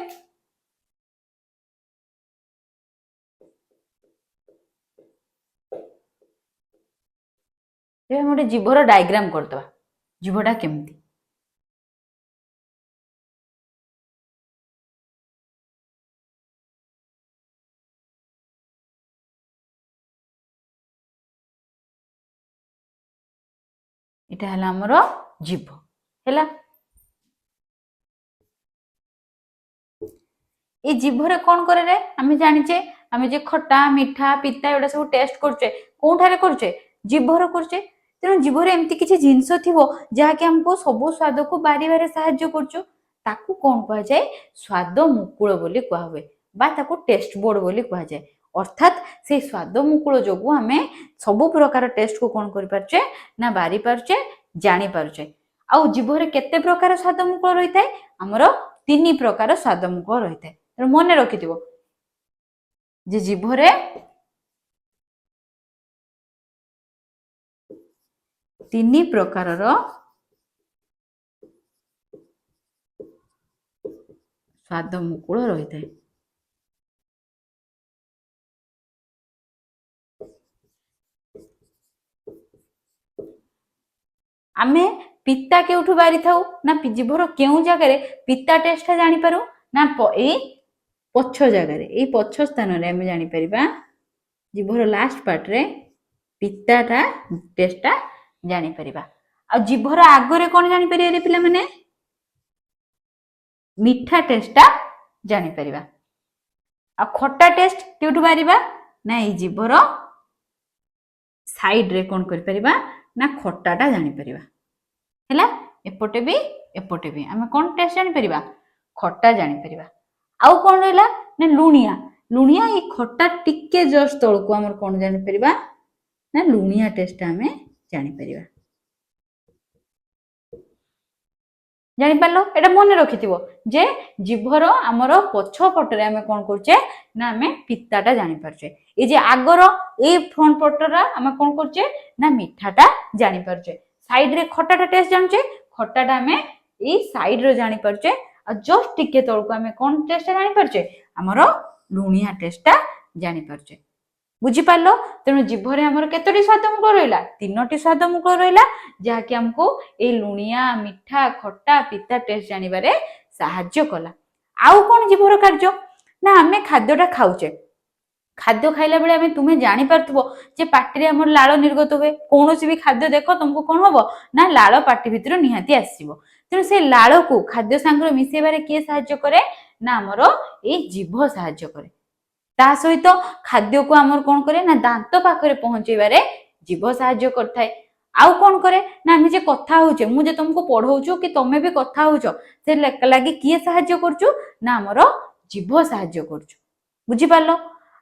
गोटे जीवर डायग्राम करदबा जीवटा केमती इटा है हमर जीव है ये जीभरे कौन करे रे आमे जानिचे आमे जे खट्टा मिठा पिता एडा सब टेस्ट करछे कोठारे करछे जीभर करछे तेणु जीभरे एमती किछि जिंस थिबो जहा कि हमको सब स्वाद को बारी बारी सहाय्य करछु ताकू कोन कहा जाय स्वाद मुकुल बोली कहा हुए बा ताकू टेस्ट बोर्ड बोली कहा जाय अर्थात से स्वाद मुकुल जोगु आमे सब प्रकार टेस्ट को कोन करि परछे ना बारी परछे जानि परछे आउ जीभरे केते प्रकार स्वाद मुकुल रही थाए हमरो 3 प्रकार स्वाद मुकुल रही थाए तेणु मन रखिथिबो जे जीभरे 3 प्रकार स्वाद मुकुल रही थाए आमे पिता केउठु बारी थाउ ना जीभर केउ जगह पिता टेस्ट जानि पारू ना ए पछ जगह ए पछ स्थान रे आमे जानि परिबा जीभर लास्ट पार्ट रे पिताटा टेस्टा जानि परिबा आ जीभर आगरे कोन जानि परिबा रे पिला माने मिठा टेस्टा जानि परिबा आ खट्टा टेस्ट केउठु बारीबा ना ए जीभर साइड रे कोन करि परिबा ना खट्टाटा जानि परिबा हैला एपटे भी आमे कोन टेस्ट जानि परिबा खट्टा जानि परिबा आउ कोन रहला ना लुणिया लुणिया ए खट्टा टिके जस्ट तळको हमर कोन जानि परिबा ना लुणिया टेस्ट आमे जानि परिबा जानि पालो एटा मन रखिथिबो जे जीभर हमर पछ पटरे आमे कोन करछे ना आमे पित्ताटा जानि परछे ए जे आगर ए फ्रंट पटरा आमे कोन करछे ना मिठाटा जानि परछे साइड रे खट्टाटा टेस्ट जानछे खट्टाटा आमे ए साइड रे जानि परछे आ जस्ट टिके तळको आमे कोन टेस्ट जानि परछे हमर लुणिया टेस्टटा जानि परछे बुझी पालो तेणु जीभरे हमर केतोटी स्वाद मुकुल रहिला 3टी स्वाद मुकुल रहिला जहा कि हमको ए लुणिया मिठा खट्टा पिता टेस्ट जानिबारे सहाय्य कला आउ कोन जीभर कार्य ना आमे खाद्यटा खाउचे खाद्य खाइला बेले आमे तुमे जानि परथबो जे पाटी रे हमर लाळ निर्गत होवे कोनोसी भी खाद्य देखो तुमको कोन होबो ना लाळ पाटी भितर निहाती आसीबो तेणु से लाळ को खाद्य संगे मिसेबारे के सहाय्य करे ना हमर ए जीभ सहाय्य करे ता सहित खाद्य को आमर कोन करे ना दांत पाखरे पहुंचेबारे जीभ सहाय्य करथाय आउ कोन करे ना आमे जे कथा होचे मु जे तुमको पढौछु कि तमे भी कथा होचो से लागि किए सहाय्य करछु ना हमर जीभ सहाय्य करछु बुझी पालो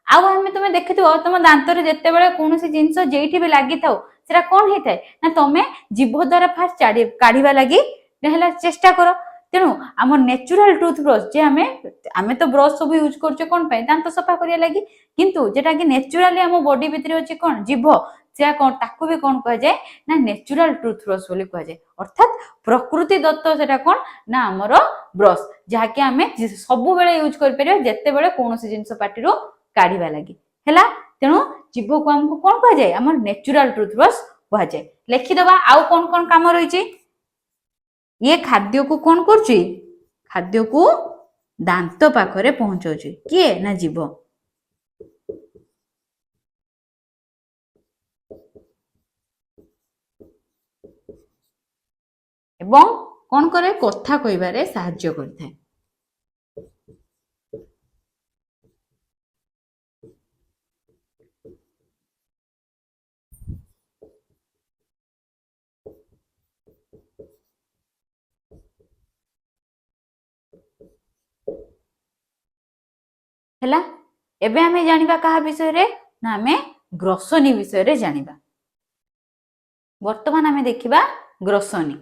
आउ आमे तुमे देखिथिबो तुम दांत रे जत्ते बेले कोनोसी जिंस जेठी भी लागि थाउ सेरा कोन हेथाय ना तमे जीभ द्वारा फास्ट काढिबा लागि नेहला चेष्टा करो तेणु आम नेचुरल टूथब्रश जे आमे तो ब्रश सब यूज करछे कोन पय दांत सफा करिया लागि किंतु जेटा कि नेचुरली आम बॉडी भितर अछि कोन जीभ से कोन ताकू भी कोन कह जाय ना नेचुरल टूथब्रश बोली कह जाय अर्थात प्रकृति दत्त सेटा कोन ना हमर ब्रश जहा कि आमे सब बेले यूज कर परियो जत्ते बेले कोनोसी जिंस पाटी रो काढिबा लागि हैला तेणु जीभ को हमको कोन कह जाय हमर नेचुरल टूथब्रश कह जाय लिखि दबा आउ कोन कोन काम रहिछि ये खाद्य को कौन करछि खाद्य को दांत पाखरे पहुंचाउछि किए ना जीभ एवं कौन करे कथा कहबारे सहाय्य करथाय हैला एबे हमें जानिबा कहा विषय रे ना हमें ग्रसनी विषय रे जानिबा वर्तमान हमें देखिबा ग्रसनी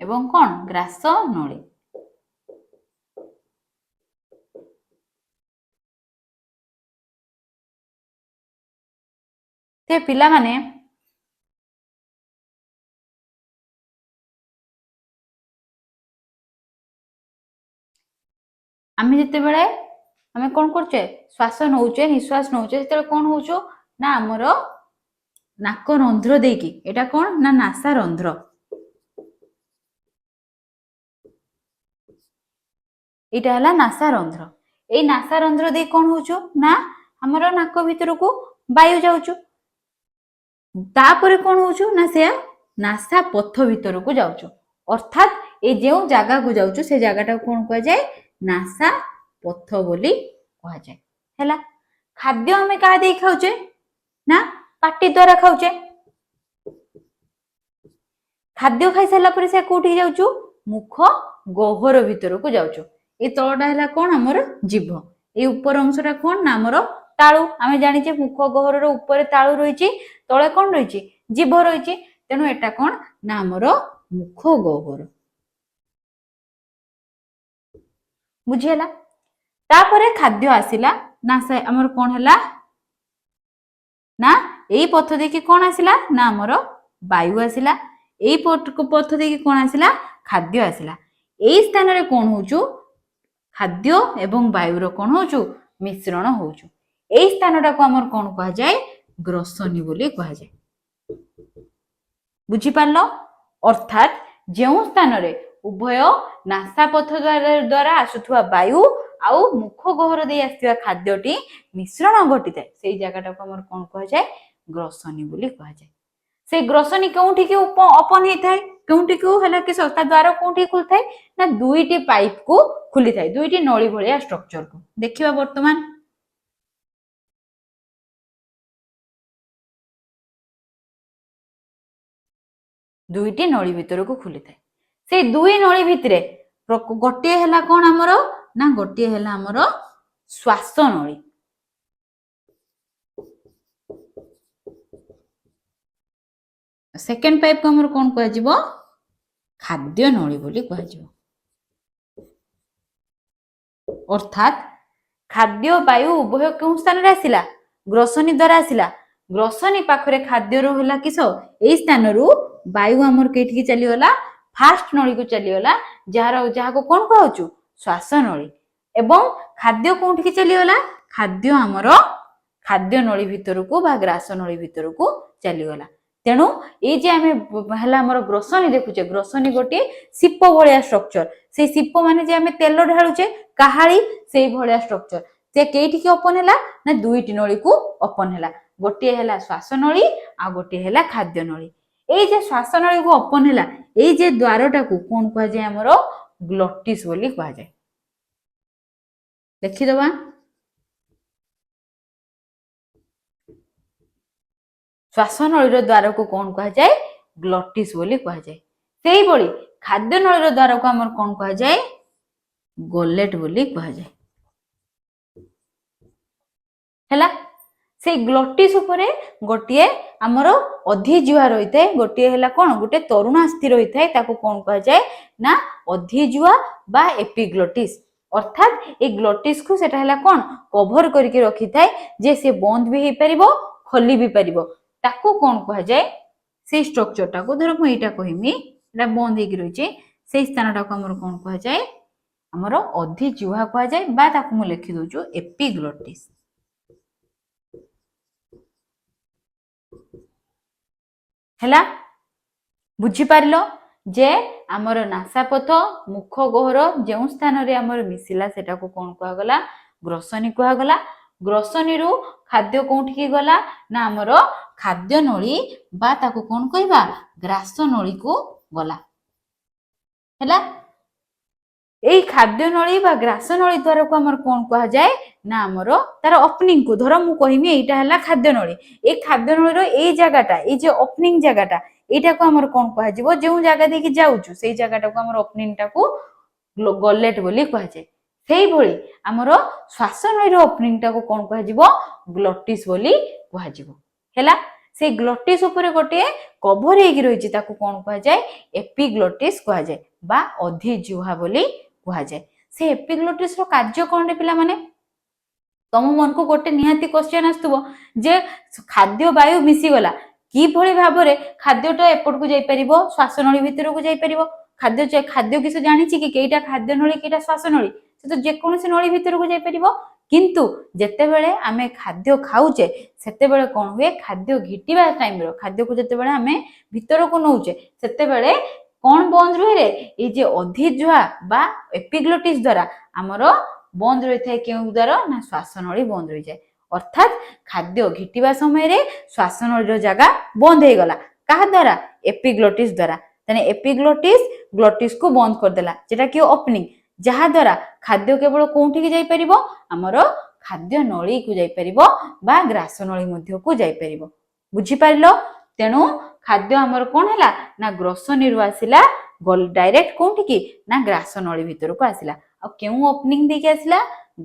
एवं कौन ग्रास नळी ते पिला माने आमे जते बेले आमे कोन करछे श्वास नौचे निश्वास नौचे सेते कोन होचो ना हमर नाक रंध्र देकी एटा कोन ना नासा रंध्र एटा हला नासा रंध्र ए नासा रंध्र दे कोन होचो ना हमर नाक भीतर को वायु जाउचो तापरे कोन होचो ना से नासा पथ भीतर को जाउचो अर्थात ये जो जगह को जाऊँ से जगह कौन कह जाए नासा पथ बोली कह जाए है। खाद्य आम क्या दे खाऊे ना पाटी द्वारा खाऊे खाद्य खाई सारा पर से कौटी जाऊँ मुख गहर भितर को जाऊँ ये तलटा है कौन आमर जीभ ये ऊपर अंशटा कौन ना आमर तालु आम जाचे मुख गहर ऊपर तालु रही तले कौन रही जीभ रही तेणु एटा कौन ना आमर मुख गहर बुझीगला तापरे खाद्य आसिला ना आमर कौन है ना यही पथ देखिए कौन आसिला ना आमर वायु आसिला यही पथ देखिए कौन आसिला खाद्य आसिला यही स्थान रे कौन होचु खाद्य एवं वायुर कौन होचु मिश्रण होचु यही स्थानटा को आमर कौन कह जाए ग्रसनी बोली कह जाए बुझी पारलो अर्थात जो स्थान रे उभय नासापथ द्वारा आसुथुवा वायु आउ मुख गहर दे आसुवा खाद्यटी मिश्रण घटी थाए से जगह को हमर कोन कह जाए ग्रसनी बोली कह जाए से ग्रसनी कोउठी के ओपन हे थाए कोउठी को हला के सस्ता द्वार कोउठी खुल थाए ना दुईटी पाइप को खुली थाए दुईटी नळी भलिया स्ट्रक्चर को देखिबा वर्तमान दुईटी नळी भितर को खुली थाए से दुई नळी भितरे गोटे है कौन आमर ना गोटे है आमर श्वास नळी सेकेंड पाइप को आमर कौन कह खाद्य नळी बोली कह अर्थात खाद्य वायु उभय क्यों स्थान रे आसिला ग्रसनी द्वारा आसिला ग्रसनी पाखरे खाद्य रो हला किस ए स्थान रु वायु आमर केठी चलीगला फास्ट नळी को चलीगला जहाँ को कौन कहचु श्वास नळी एवं खाद्य कोठी चलीगला खाद्य आमर खाद्य नळी भितर को बा ग्रास नळी भितर को चलीगला तेणु ये जे आमे हला हमर ग्रसनी देखुचे ग्रसनी गोटे सिप भलिया स्ट्रक्चर से सिप माने जे आमे तेल ढाळुचे काहाळी से भलिया स्ट्रक्चर से केठी के ओपन हला ना दुईटी नळी को ओपन हला गोटे हला श्वास नळी आ गोटे हला खाद्य नळी ए जे श्वास नळी को ओपन हला ए जे द्वारटा को कोन कह जाय हमरो ग्लॉटिस बोली कह जाय देखि दबा श्वास नळीर द्वार को कौन कह जाए ग्लॉटिस बोली कह जाए सेही बळी खाद्य नळीर द्वार को हमर कौन कह जाए गलेट बोली कह जाए हैला से ग्लॉटिस उपरे गोटे हमर अधिजुआ रही थाए गोटे हैला कोन गोटे तरुणास्थि रही थाए ताको कौन कह जाए ना अधिजुआ बा एपिग्लॉटिस अर्थात ए ग्लॉटिस को सेटा हैला कोन कवर करके रखी थाए जे से बंद भी हे परिबो खोली भी परिबो ताको कौन कह जाए से स्ट्रक्चर टा को धर मु एटा कहिमी एटा बंद हेकि रहिचे से स्थान टा को हमर कौन कह जाए हमर अधिजुआ कह जाए बा ताको मु लिखि दोछु एपिग्लॉटिस हैला बुझी पारिलो जे आमर नासापथ मुख गहर जो स्थान रे आमर मिसिला सेटा को कौन कह गला ग्रसनी कह गला ग्रसनी रु खाद्य कोठी की गला ना आमर खाद्य नळी बा ताको कौन कहबा ग्रास नळी को गला हैला एई खाद्य नळी बा ग्रास नळी द्वारा को आमर कौन कह जाए ना आमर तार ओपनिंग को धर मु कहिमी एटा हला खाद्य नळी ए खाद्य नळीर एई जगाटा ए जे ओपनिंग जगाटा एटा को हमर कोन कह जिवो जेउ जगह देखि जाउछु सेई जगाटा को हमर ओपनिंग टा को गलेट बोली कह जाय सेई भली हमर श्वास नळीर ओपनिंग टा को कोन कह जिवो ग्लॉटिस बोली कह जिवो हैला से ग्लॉटिस ऊपर गोटे कवर हेकि रहिछि ताको कोन कह जाय एपिग्लॉटिस कह जाय बा अधिजुहा बोली कह जाय से एपिग्लॉटिस रो कार्य कोन रे पिला माने तम मन को गोटे निहाती क्वेश्चन आस्तुबो जे खाद्य वायु मिसी गला कि भली भाबरे खाद्यटा एपट को जाई परिबो श्वास नळी भितर को जाई परिबो खाद्य खाद्य किस जानिछि कि केइटा खाद्य नळी केइटा श्वास नळी से तो जे कोनोसी नळी भितर को जाई परिबो किंतु जेते बेले आमे खाद्य खाउचे सेते बेले कोन हुए खाद्य घिटिबा टाइम रो खाद्य को जेते बेले आमे भितर को नउचे सेते बेले कोन बंद रहे रे ए जे अधिजुहा बा एपिग्लॉटिस द्वारा हमरो बंद रही थाए केउ द्वारा ना श्वास नळी बंद रही जाए अर्थात खाद्य घिटिबा समय रे श्वास नळीर जगह बंद हे गला कहा द्वारा एपिग्लॉटिस द्वारा तेने एपिग्लोटिस ग्लोटिस को बंद करदेला जेटा कि ओपनिंग जहा द्वारा खाद्य केवल कोठी की जाई परिबो हमरो खाद्य नली को जाई परिबो बा ग्रास नली मध्य को जाई परिबो बुझी पारिलो तेनु खाद्य हमर कोन हैला ना ग्रसनी रु आसिला डायरेक्ट कोठी की ना ग्रास नली भीतर को आसिला आ केउ ओपनिंग दे के आसिला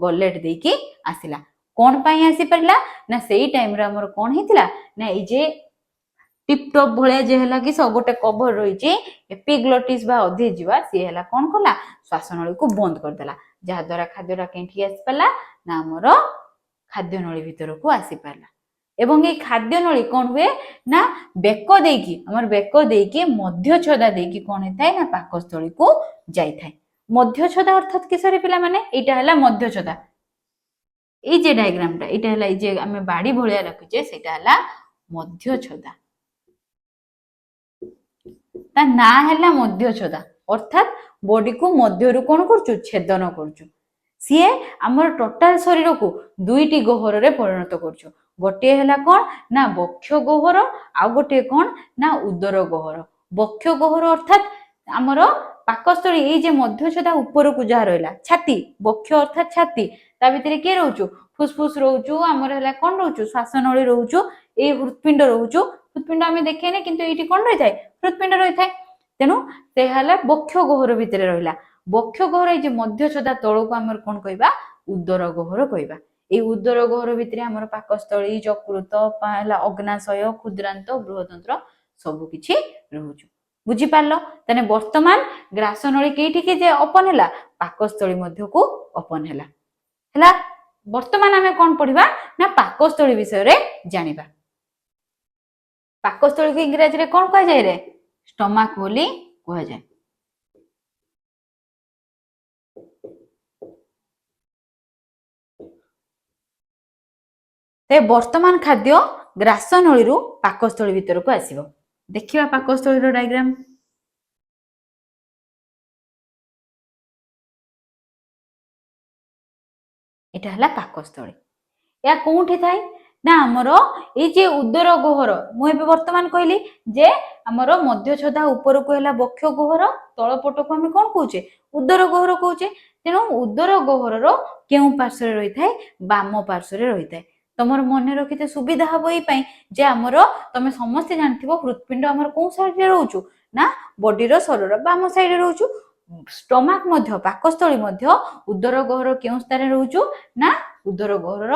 गलेट दे के आसिला कोन पई आसी परला ना सेही टाइम रे हमर कोन हेतिला ना ए जे टिपटॉप भलिया जे हला कि सब गोटे कवर रही एपिग्लोटिस बा अधे जीवा सी हला कोन कला श्वासनली को बंद कर देला जहा द्वारा खाद्यटा केंठी आसी परला ना हमर खाद्य नली भीतर को आसी परला एवं ए खाद्य नली कोन हुए ना बेको देकी हमर बेको देकी मध्य छदा देकी कोन हेताय ना पाकस्थली को जाई थाय मध्य छदा अर्थात किसरे पिला माने एटा हला मध्य छदा ए जे डायग्रामटा एटा हला ए जे हमें बाड़ी भलिया रखिचे सेटा हला मध्य छदा ता ना हैला मध्य छदा अर्थात बॉडी को मध्य रु कोन करछु छेदन करछु सीए हमर टोटल शरीर को दुईटी गहर रे परिणत करछु गोटे हैला कोन ना बक्ष गहर आ गोटे कोन ना उदर गहर बक्ष गहर अर्थात हमर पाकस्थली ए जे मध्य छदा ऊपर को जा रहला छाती बक्ष अर्थात छाती ता भीतर के रहउछु फुसफुस रहउछु हमर हैला कोन रहउछु श्वासनली रहउछु ए हृदपिंड रहउछु हृदपिंड हमें देखेने किंतु एटी कोन रही थाए हृदपिंड रही थाए तेनु से हला बक्ष गहर भीतर रहिला बक्ष गहर ए जे मध्य छदा तळ को हमर कोन कहबा उदर गहर कहबा ए उदर गहर भीतर हमर पाकस्थली यकृत हला अग्नाशय क्षुद्रांत बृहदंत्र सब किछि रहउछु बुझी पारलो तने वर्तमान ग्रासनली केठी के जे ओपन हैला पाकस्थली मध्य को ओपन हैला हैला वर्तमान हमें कोन पढिबा ना पाकस्थली विषय रे जानिबा पाकस्थली को इंग्रजी रे कोन कह जाय रे स्टमक बोली कह जाय ते वर्तमान खाद्य ग्रासनली रु पाकस्थली भीतर को आसीबो देखिबा पाकस्थली रो डायग्राम एटा हला पाकस्थली या कोठी थाय ना हमरो ए जे उदर गहर मु एबे वर्तमान कहली जे हमरो मध्य छदा ऊपर को हैला बक्ष गहर तळ पट को हम कोन कहूचे उदर गहर कहूचे तेनो उदर गहर रो केउ पार्श्व रे रही थाय बाम पार्श्व रे रही थाय तमर मने रखिते सुविधा हबो ए पई जे हमरो तमे समस्त जानथिबो हृदपिंड हमर कोन साइड रे रहउछु ना बॉडी रो शरीर बाम साइड रे रहउछु स्टमक मध्य पाकस्थली मध्य उदर गहर केउ स्थान रहउछु ना उदर गहर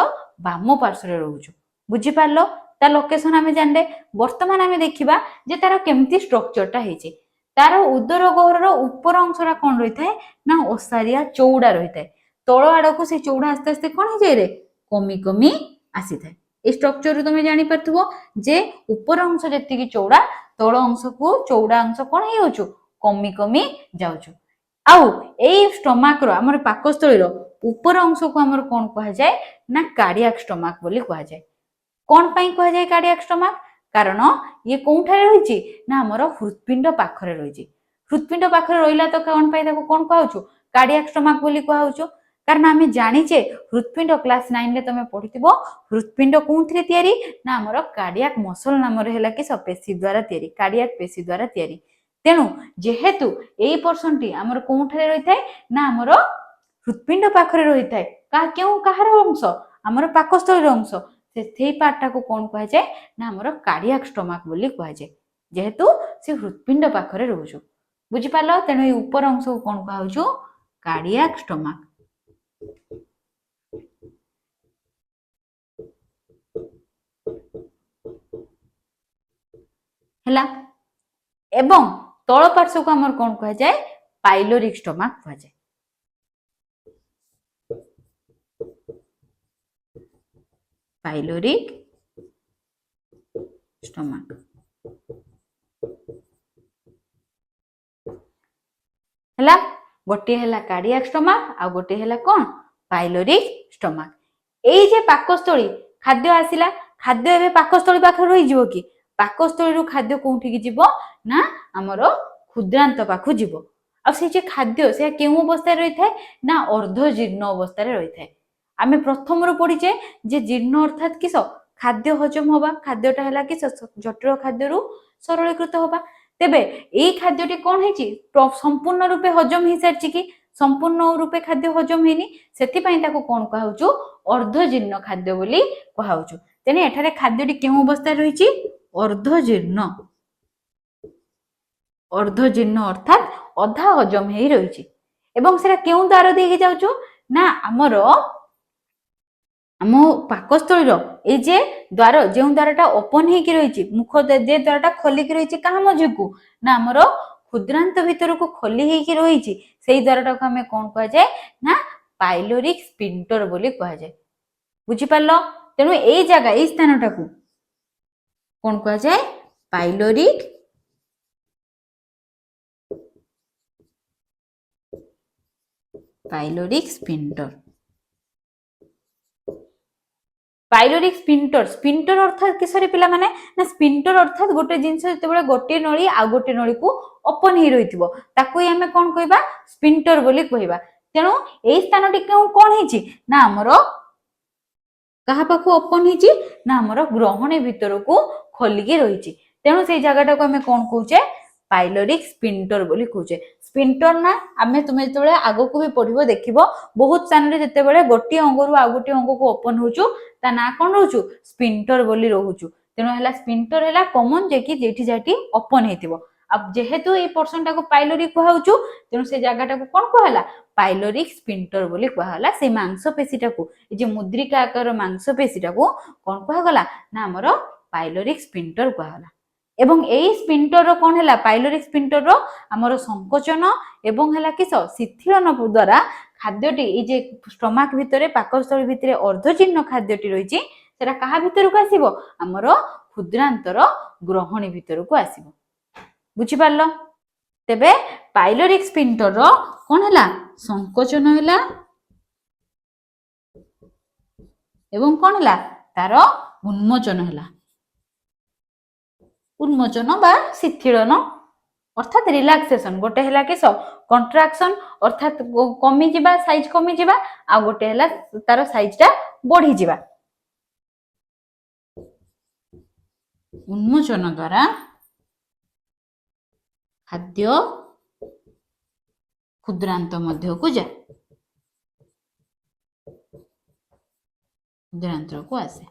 बाम पार्श्व रे रहउछु बुझी पारलो ता लोकेशन हमें जानले वर्तमान हमें देखिबा जे तार केमती स्ट्रक्चरटा हेचे तार उदर गहर रो ऊपर अंशरा कोन रही थाए ना ओसारिया चौड़ा रही थाए तळ आड़ को से चौड़ा आस्ते आस्ते कोन हे जाय रे कमी कमी आसी थाए ए स्ट्रक्चर रो तमे जानि परथबो जे ऊपर अंश जति की चौड़ा तळ अंश को चौड़ा अंश कोन हे होछु कमी कमी जाउछु आउ एई स्टमक रो हमर पाकस्थली रो ऊपर अंश को हमर कोन कहा जाय ना कार्डियक स्टमक बोली कहा जाय कोन पई कहा जाय कार्डियक स्टमक कारण ये कोठारे रहिछि ना हमर हृदपिंड पाखरे रहिछि हृदपिंड पाखरे रहिला तो कोन पई ताको कोन कहउछु कार्डियक स्टमक बोली कहउछु कारण हमें जानिचे हृदपिंड क्लास 9 रे तमे पढिथिबो हृदपिंड कोंथरे तयारी ना हमर कार्डियक मसल नाम रे हैला कि सब पेशी द्वारा तयारी कार्डियक पेशी द्वारा तयारी तेनु जेहेतु एई पर्सनटी हमर कोंठारे रहि थाए ना हमर हृदपिंड पाखरे रहि थाए का केउ कहार अंश हमर पाकस्थली अंश से पार्टा को कोन कह जाय ना हमर कार्डियक स्टमक बोली कह जाय जेहेतु से हृदपिंड पाखरे रहउछु बुझी पालो तेनु ए ऊपर अंश को कोन कहउछु कार्डियक स्टमक हैला एवं तळ पार्श्व को हमर कोन कह जाय पाइलोरिक स्टमक कह जाय पाइलोरिक स्टमक हैला गोटे हैला कार्डियक स्टमक आ गोटे हैला कोन पाइलोरिक स्टमक एई जे पाकस्थली खाद्य आसिला खाद्य एबे पाकस्थली पाखर रहि जिवो कि पाकस्थली रु खाद्य कोठी कि जिवो ना हमरो क्षुद्रांत पाखु जिवो आ से जे खाद्य से केउ अवस्था रहि थाए ना अर्ध जीर्ण अवस्था रे रहि थाए आमे प्रथम रो पढिचे जे जीर्ण अर्थात किस खाद्य हजम होबा खाद्यटा हैला कि जटिल खाद्य रु सरलीकृत होबा तेबे एई खाद्यटी कोन हेची संपूर्ण रूपे हजम ही सारची कि संपूर्ण रूपे खाद्य हजम हेनी सेति पई ताको कोन कहउछु अर्धजीर्ण खाद्य बोली कहउछु। तेने एठारे खाद्यटी केउ अवस्था रहिची अर्धजीर्ण अर्धजीर्ण अर्थात अधा हजम हेई रहिची एवं सेटा केउ द्वार देके जाउछु ना हमरो आम पाकस्थली ए जे द्वार जो द्वारटा ओपन होकर रही मुख जे द्वारटा खोलिक रही क्या मझी को ना आमर क्षुद्रांत भितर को खोली होकर रही से द्वारटा को आम कौन कह जाए ना पाइलोरिक स्पिंटर बोली कह जाए। बुझीपार तेणु ए जगह ए स्थानटा को कौन कह जाए pyloric sphincter. Pyloric sphincter sphincter अर्थात किसरे पिला माने ना स्पिंटर अर्थात गोटे जिनस जते गोटे नळी आ गोटे नळी को ओपन ही रहिथिबो ताको ही हमें कोन कहबा स्पिंटर बोली कहबा। तेणु एई स्थानटी कोन हिची ना हमरो कहा पाखु ओपन हिची ना हमरो ग्रहणी भितर को खोलिकी रहिची तेणु से जगहटा को हमें कोन कहूचे पाइलोरिक स्पिंटर बोली कहूचे। स्पिंटर ना आमे तुमे जते आगो को भी पढिबो देखिबो बहुत स्थान रे जते बेले गोटी अंगरु आ गोटी अंग को ओपन होचु ता ना कोन रहउचु स्पिंटर बोली रहउचु। तेणु हला स्पिंटर हला कॉमन जे कि जेठी जाठी ओपन हेतिबो। अब जेहेतु ए पोर्शन टा को पाइलोरिक कहउचु तेणु से जगहटा को कोन कहला पाइलोरिक स्पिंटर बोली कहला। से मांसपेशीटा को ए जे मुद्रिका आकार मांसपेशीटा को कोन कहगला ना हमरो पाइलोरिक स्पिंटर कहला। एवं एई स्पिंटर कोन हला पाइलोरिक स्पिंटर हमरो संकोचन एवं हला किस शिथिलन द्वारा खाद्यटी ए जे स्टमक भितरे पाकस्थली भितरे अर्धजीर्ण खाद्यटी रहिची सेटा कहा भितर को आसीबो हमरो क्षुद्रांतर ग्रहणी भितर को आसीबो। बुझी पारलो तेबे पाइलोरिक स्पिंटर कोन हला संकोचन हला एवं कोन हला तार उन्मोचन हला उन्मोचन बा शिथिलन अर्थात रिलैक्सेशन गोटे हला किस कंट्राक्शन अर्थात कमी जिबा साइज कमी जिबा आ गोटे हला तार साइजटा बढ़ी जिबा। उन्मोचन द्वारा खाद्य क्षुद्रांत मध्य को जाए क्षुद्रांत को आसे।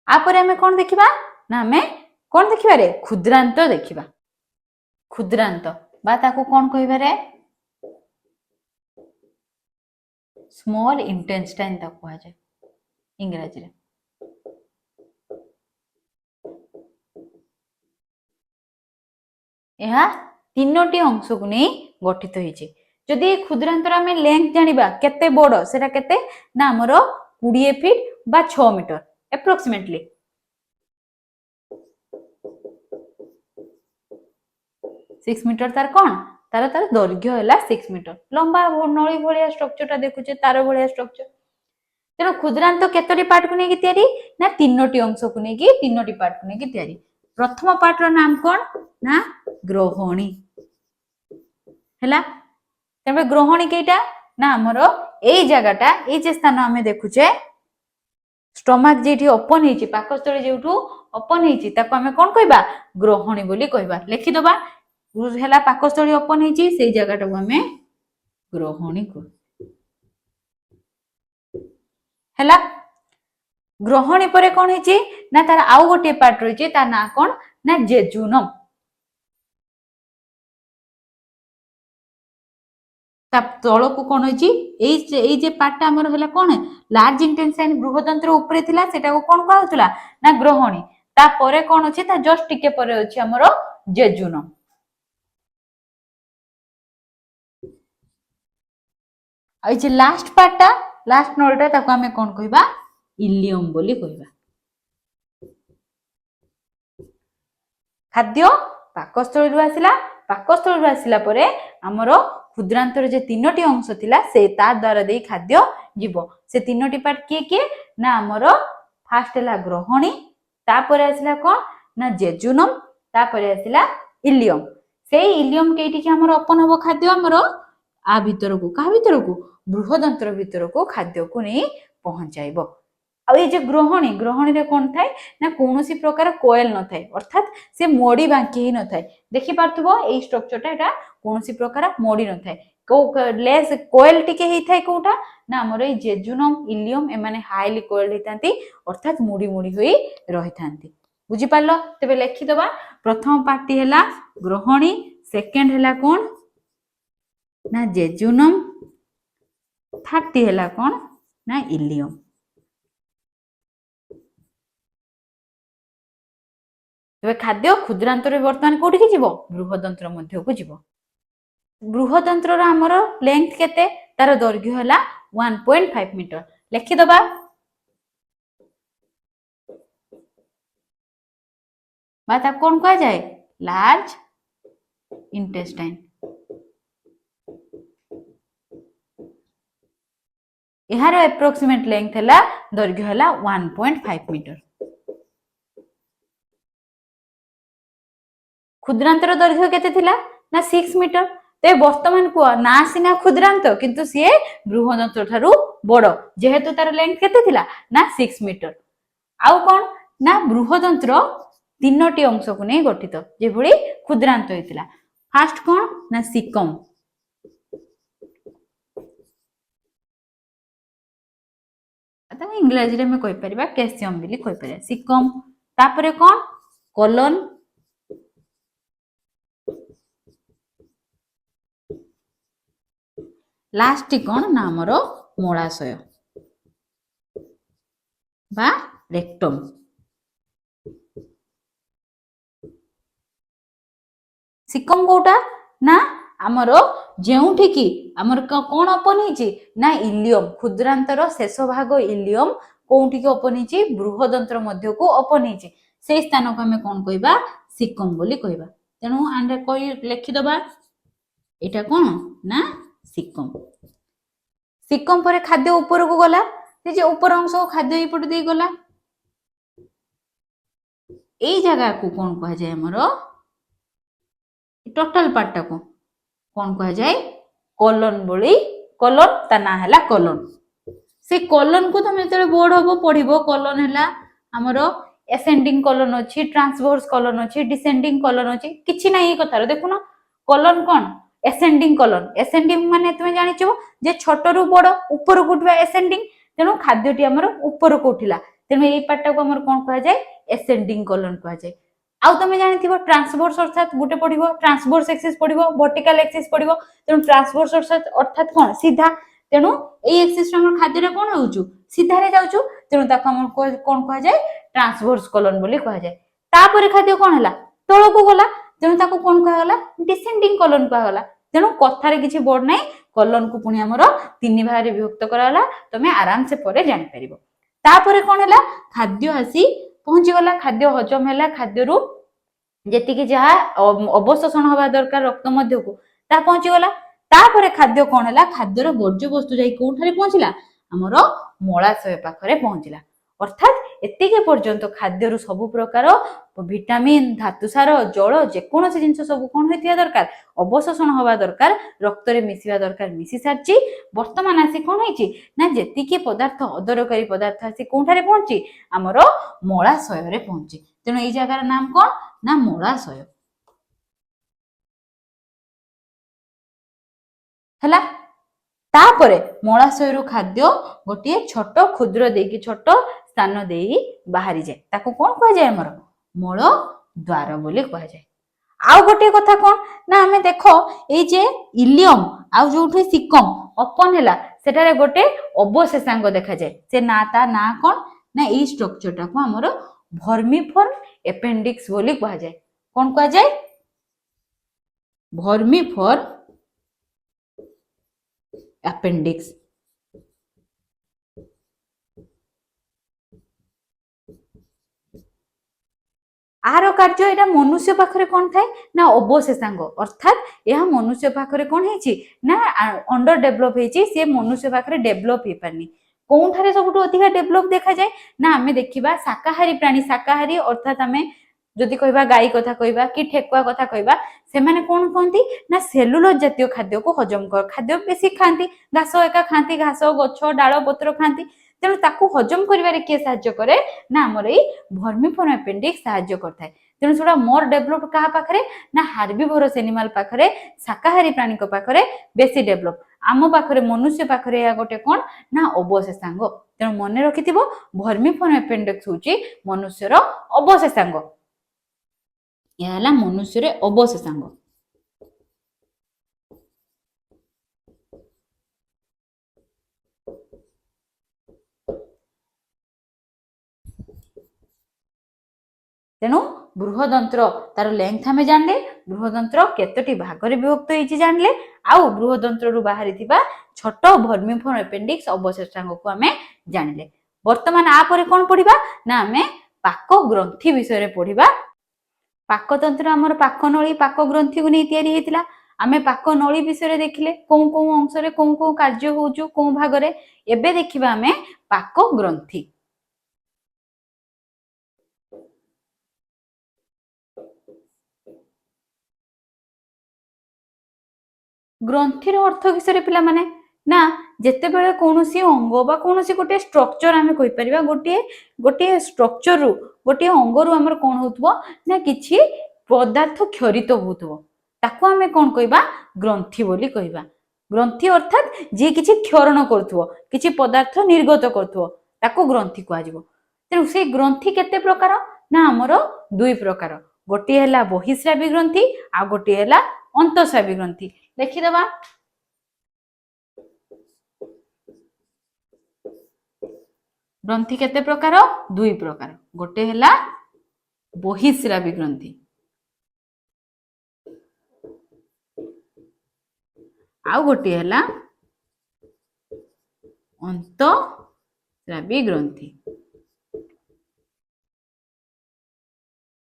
आपर हमें कौन देखिबा ना हमें कौन देखिबा रे क्षुद्रांत देखिबा। क्षुद्रांत बा ताको कौन कहबा रे स्मॉल इंटेस्टाइन ताको कहा जाए इंग्रजी रे। यह तीनोटी अंश को नहीं गठित होइछि। जदि क्षुद्रांतर आमे लेंथ जानिबा केते बड़ सेटा केते ना हमरो 20 फीट बा 6 मीटर एप्रोक्सीमेटली 6 मीटर तार कोन तार तार दैर्घ्य हला 6 मीटर लंबा नळी भलिया स्ट्रक्चरटा देखुचे तार भलिया स्ट्रक्चर। तेणु क्षुद्रांत केतोटी पार्ट को नेकी तयारी ना तीनोटी अंश को नेकी तीनोटी पार्ट को नेकी तयारी। प्रथम पार्ट रो नाम कोन ना ग्रहणी हला। तबे ग्रहणी केटा ना हमरो एई जगहटा ए जे स्थान हमें देखुचे स्टमक जेठी ओपन हेची पाकस्थली जेठू ओपन हेची ताको हमें कोन कहबा ग्रहणी बोली कहबा। लिखि दबा हला पाकस्थली ओपन हेची सेई जगहटा को हमें ग्रहणी को हला। ग्रहणी परे कोन हेची ना तार आउ गोटे पार्ट रहिची ता ना कोन ना जेजुनम। तल को कौन होई जे पार्टा हमर हला कोन लार्ज इंटेस्टाइन बृहदंत्र ऊपर थिला सेटा को कोन कहउतला ना ग्रहणी। ता परे कोन अछि ता जस्ट टिके परे अछि हमर जेजुनम। आ जे लास्ट पार्टा लास्ट नळटा ताको हमें कोन कहबा इलियम बोली कहबा। खाद्य पाकस्थली आसिला पाकस्थली आसिला परे हमर क्षुद्रांतर जे तीनोटी अंश थिला से ता द्वारा दे खाद्य जीवो। से तीनोटी पार्ट किए किए ना हमर फास्ट हला ग्रहणी तापरे आसिला कोन ना जेजुनम तापरे आसिला इलियम। से इलियम केटी कि हमर ओपन हबो खाद्य हमर आ भीतर को का भीतर को बृहदंत्र भीतर को खाद्य को नहीं पहुंचाइबो। ଆଉ ये जो ग्रहणी ग्रहणी रे कोन थाए ना कोनोसी प्रकार कोयल न थाए अर्थात से मोड़ी बांकी ही न थाए देखि पारथबो एई स्ट्रक्चरटा एटा कोनोसी प्रकार मोड़ी न थाए को लेस कोयल टिके ही थाए कोटा ना हमर ए जेजुनम इलियम ए माने हाईली कोयल हितांती अर्थात मुड़ी मुड़ी होई रहिथांती बुझी पारलो तबे लेखि दबा प्रथम पार्टी हैला ग्रहणी सेकंड हैला कोन ना जेजुनम थर्ड हैला कोन ना इलियम तबे खाद्य क्षुद्रांतर वर्तमान कोठी की जीवो बृहदंत्र मध्य को जीवो बृहदंत्र आमर लेंथ केते तार दैर्घ्य हैला 1.5 मीटर लेखि दबा बात कौन कहा जाए लार्ज इंटेस्टाइन यार एप्रोक्सीमेट लेंथ हैला दैर्घ्य हैला 1.5 मीटर क्षुद्रांतर दैर्घ्य केते थिला ना 6 मीटर ते वर्तमान को ना सिना क्षुद्रांत किंतु सी बृहदंत्र ठारू बड़ जेहेतु तार लेंथ केते थिला ना 6 मीटर आउ कोन ना बृहदंत्र तीनोटी अंश को नहीं गठित जेभली क्षुद्रांत होइतिला फास्ट कोन ना सिकम अतः इंग्लिश में कहि परिबा कैल्शियम बिली कहि परिबा सिकम तापरे कोन कोलन लास्ट कोन ना हमर मोलाशय बा रेक्टम सिकम कोटा ना आमर जेउठी की आमर कोन ओपन हिची ना इलियम क्षुद्रांतर शेष भाग इलियम कोउठी की ओपन हिची बृहदंत्र मध्य को ओपन हिची से स्थान को हमें कोन कहबा सिकम बोली कहबा तेनु आंडे कहि लिखि दबा एटा कोन ना सिकम सिकम पर खाद्य ऊपर को गला से जे ऊपर अंश को खाद्य एपट दे गला एई जगह को कोन कहा जाय हमरो टोटल पार्ट को कोन कहा जाय कोलन बोली कोलन ता ना हला कोलन से कोलन को तुम जते बोर्ड होबो पढिबो कोलन हला हमरो एसेंडिंग कोलन अछि ट्रांसवर्स कोलन अछि डिसेंडिंग कोलन अछि किछि नाही कथार देखुनो कोलन कोन एसेंडिंग माने तुम जानिचो जे छोट रु बड़ ऊपर को उठवा एसेंडिंग तेनु खाद्यटी हमर ऊपर को उठिला तेनु एई पार्ट को हमर कोन कहा जाय एसेंडिंग कोलन कहा जाय आउ तुम जानिथिबो ट्रांसवर्स अर्थात गुटे पढिबो ट्रांसवर्स एक्सिस पढिबो वर्टिकल एक्सिस पढिबो तेनु ट्रांसवर्स अर्थात कोन सीधा तेनु एई एक्सिस हमर खाद्यरे कोन होउचु सीधा रे जाउचु तेनु ताको हमर कोन कहा जाय ट्रांसवर्स कोलन बोली कहा जाय तापरे खाद्य कोन हला तळ को गला तेनु ताको कोन कहा गला डिसेंडिंग कोलन कहा गला तेनु कथारे किछि बोर्ड नै कोलन को पुनी हमर तीन भाग रे विभक्त कराला तमे आराम से परे जानि परिबो तापरे कोन हला खाद्य आसी पहुंची गला खाद्य हजम हला खाद्य रु जेति कि जहा अवशोषण होबा दरकार रक्त मध्य को ता पहुंची गला तापरे खाद्य कोन हला खाद्यर वर्ज्य वस्तु जाई कोठारे पहुंचला हमर मोलाशय पाखरे पहुंचला अर्थात एतिके पर्यंत खाद्य रु सब प्रकार विटामिन धातुसार जल जेकोसी जिनस सब कोन होइथिया दरकार अवशोषण होबा दरकार रक्त रे मिसिबा दरकार मिसि सारची वर्तमान आसी कोन होइची ना जेतिके पदार्थ अदरकारी पदार्थ आसी कोठारे पहुंची हमर मोलाशय रे पहुंची तेनो एई जगार नाम कोन ना मोलाशय हला तापरे मोलाशय रु खाद्य गोटे छोट क्षुद्र देकी छोट स्थान देई बाहरी जाए ताको कोन कह जाय हमर मोल द्वार बोली कह जाय आउ गोटे कथा कोन ना हमें देखो ए जे इलियम आउ जोठे सिकम ओपन हला सेटारे गोटे अवशेषांग देखा जाय से ना ता ना कोन ना ए स्ट्रक्चर टा को हमर वर्मीफॉर्म एपेंडिक्स बोली कह जाय कोन कह जाय वर्मीफॉर्म एपेंडिक्स आरो कार्य एटा मनुष्य पाखरे कोन थाए ना अवशेषांग अर्थात यह मनुष्य पाखरे कोन हेची ना अंडर डेवलप हेची से मनुष्य पाखरे डेवलप हे पानी कोठारे सबटु अधिक डेवलप देखा जाए ना हमें देखिबा शाकाहारी प्राणी शाकाहारी अर्थात हमें जदि कहबा गाई कथा कहबा कि ठेकुआ कथा कहबा से माने कोन कहंती ना सेलुलोज जातीय खाद्य को हजम कर खाद्य बेसी खांती घास एका खांती घास गछ डाल पत्र खांती तेणु ताकू हजम करिवारे किए साहाय्य करे ना हमर एई वर्मिफोरम अपेंडिक्स साहाय्य करथाय। तेणु सेटा मोर डेभलप कहा पाखरे ना हार्बिवोरस एनिमल पाखरे शाकाहारी प्राणी को पाखरे बेसी डेभलप। आम पाखरे मनुष्य पाखरे या गोटे कोन ना अवशेषांग। तेणु मन रखिथिबो वर्मिफोरम अपेंडिक्स होची मनुष्यर अवशेषांग। या हला मनुष्य रे अवशेषांग। तेणु बृहदंत्र तार लेंथ आमे जानले बृहदंत्र केतोटी भागरे विभक्त होईची जानले आउ बृहदंत्र रु बाहरी थिबा छोट वर्मिफोरम अपेंडिक्स अवशेषांग को आमे जानले। वर्तमान आ परे कोन पढिबा ना आमे पाक ग्रंथि विषय रे पढिबा। पाकतंत्र हमर पाक नळी पाक ग्रंथि को नै तयारी हेतिला। आमे पाक नळी विषय रे देखिले कोन कोन अंश रे कोन कोन कार्य होउजु कोन भाग रे। एबे देखिबा आमे पाक ग्रंथि। ग्रंथिर अर्थ किसरे पिला माने ना जेते बेले कोनोसी अंग बा कोनोसी गोटे स्ट्रक्चर आमे कहि परिबा गोटे स्ट्रक्चर रु गोटे अंग रु हमर कोन होतबो ना किछि पदार्थ क्षरित होतबो ताको आमे कोन कहिबा ग्रंथि बोली कहिबा। ग्रंथि अर्थात जे किछि क्षरण करथबो किछि पदार्थ निर्गत करथबो ताको ग्रंथि कुआ जिवो। तेनु से ग्रंथि केते प्रकार ना हमर दुई प्रकार। गोटे हला बहिस्रावी ग्रंथि आ गोटे हला अंतःस्रावी ग्रंथि। देखि दबा ग्रंथि केते प्रकार दुई प्रकार। गोटे हला बहिस्रावी ग्रंथि आ गोटे हला अंतःस्रावी ग्रंथि।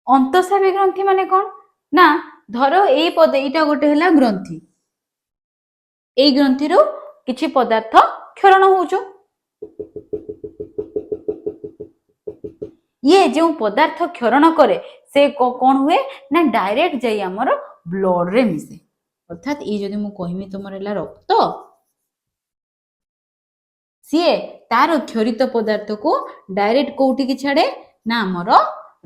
अंतःस्रावी ग्रंथि माने कोन ना धरो एई पद एटा गोटे हला ग्रंथि एई ग्रंथि रु किछि पदार्थ क्षरण होउचो। ये जो पदार्थ क्षरण करे से कोन हुए ना डायरेक्ट जाई हमर ब्लड रे मिसे। अर्थात ये जदि मु कहिमी तमर हला रक्त सीए तार क्षरित पदार्थ को डायरेक्ट कोउठी की छाड़े ना हमर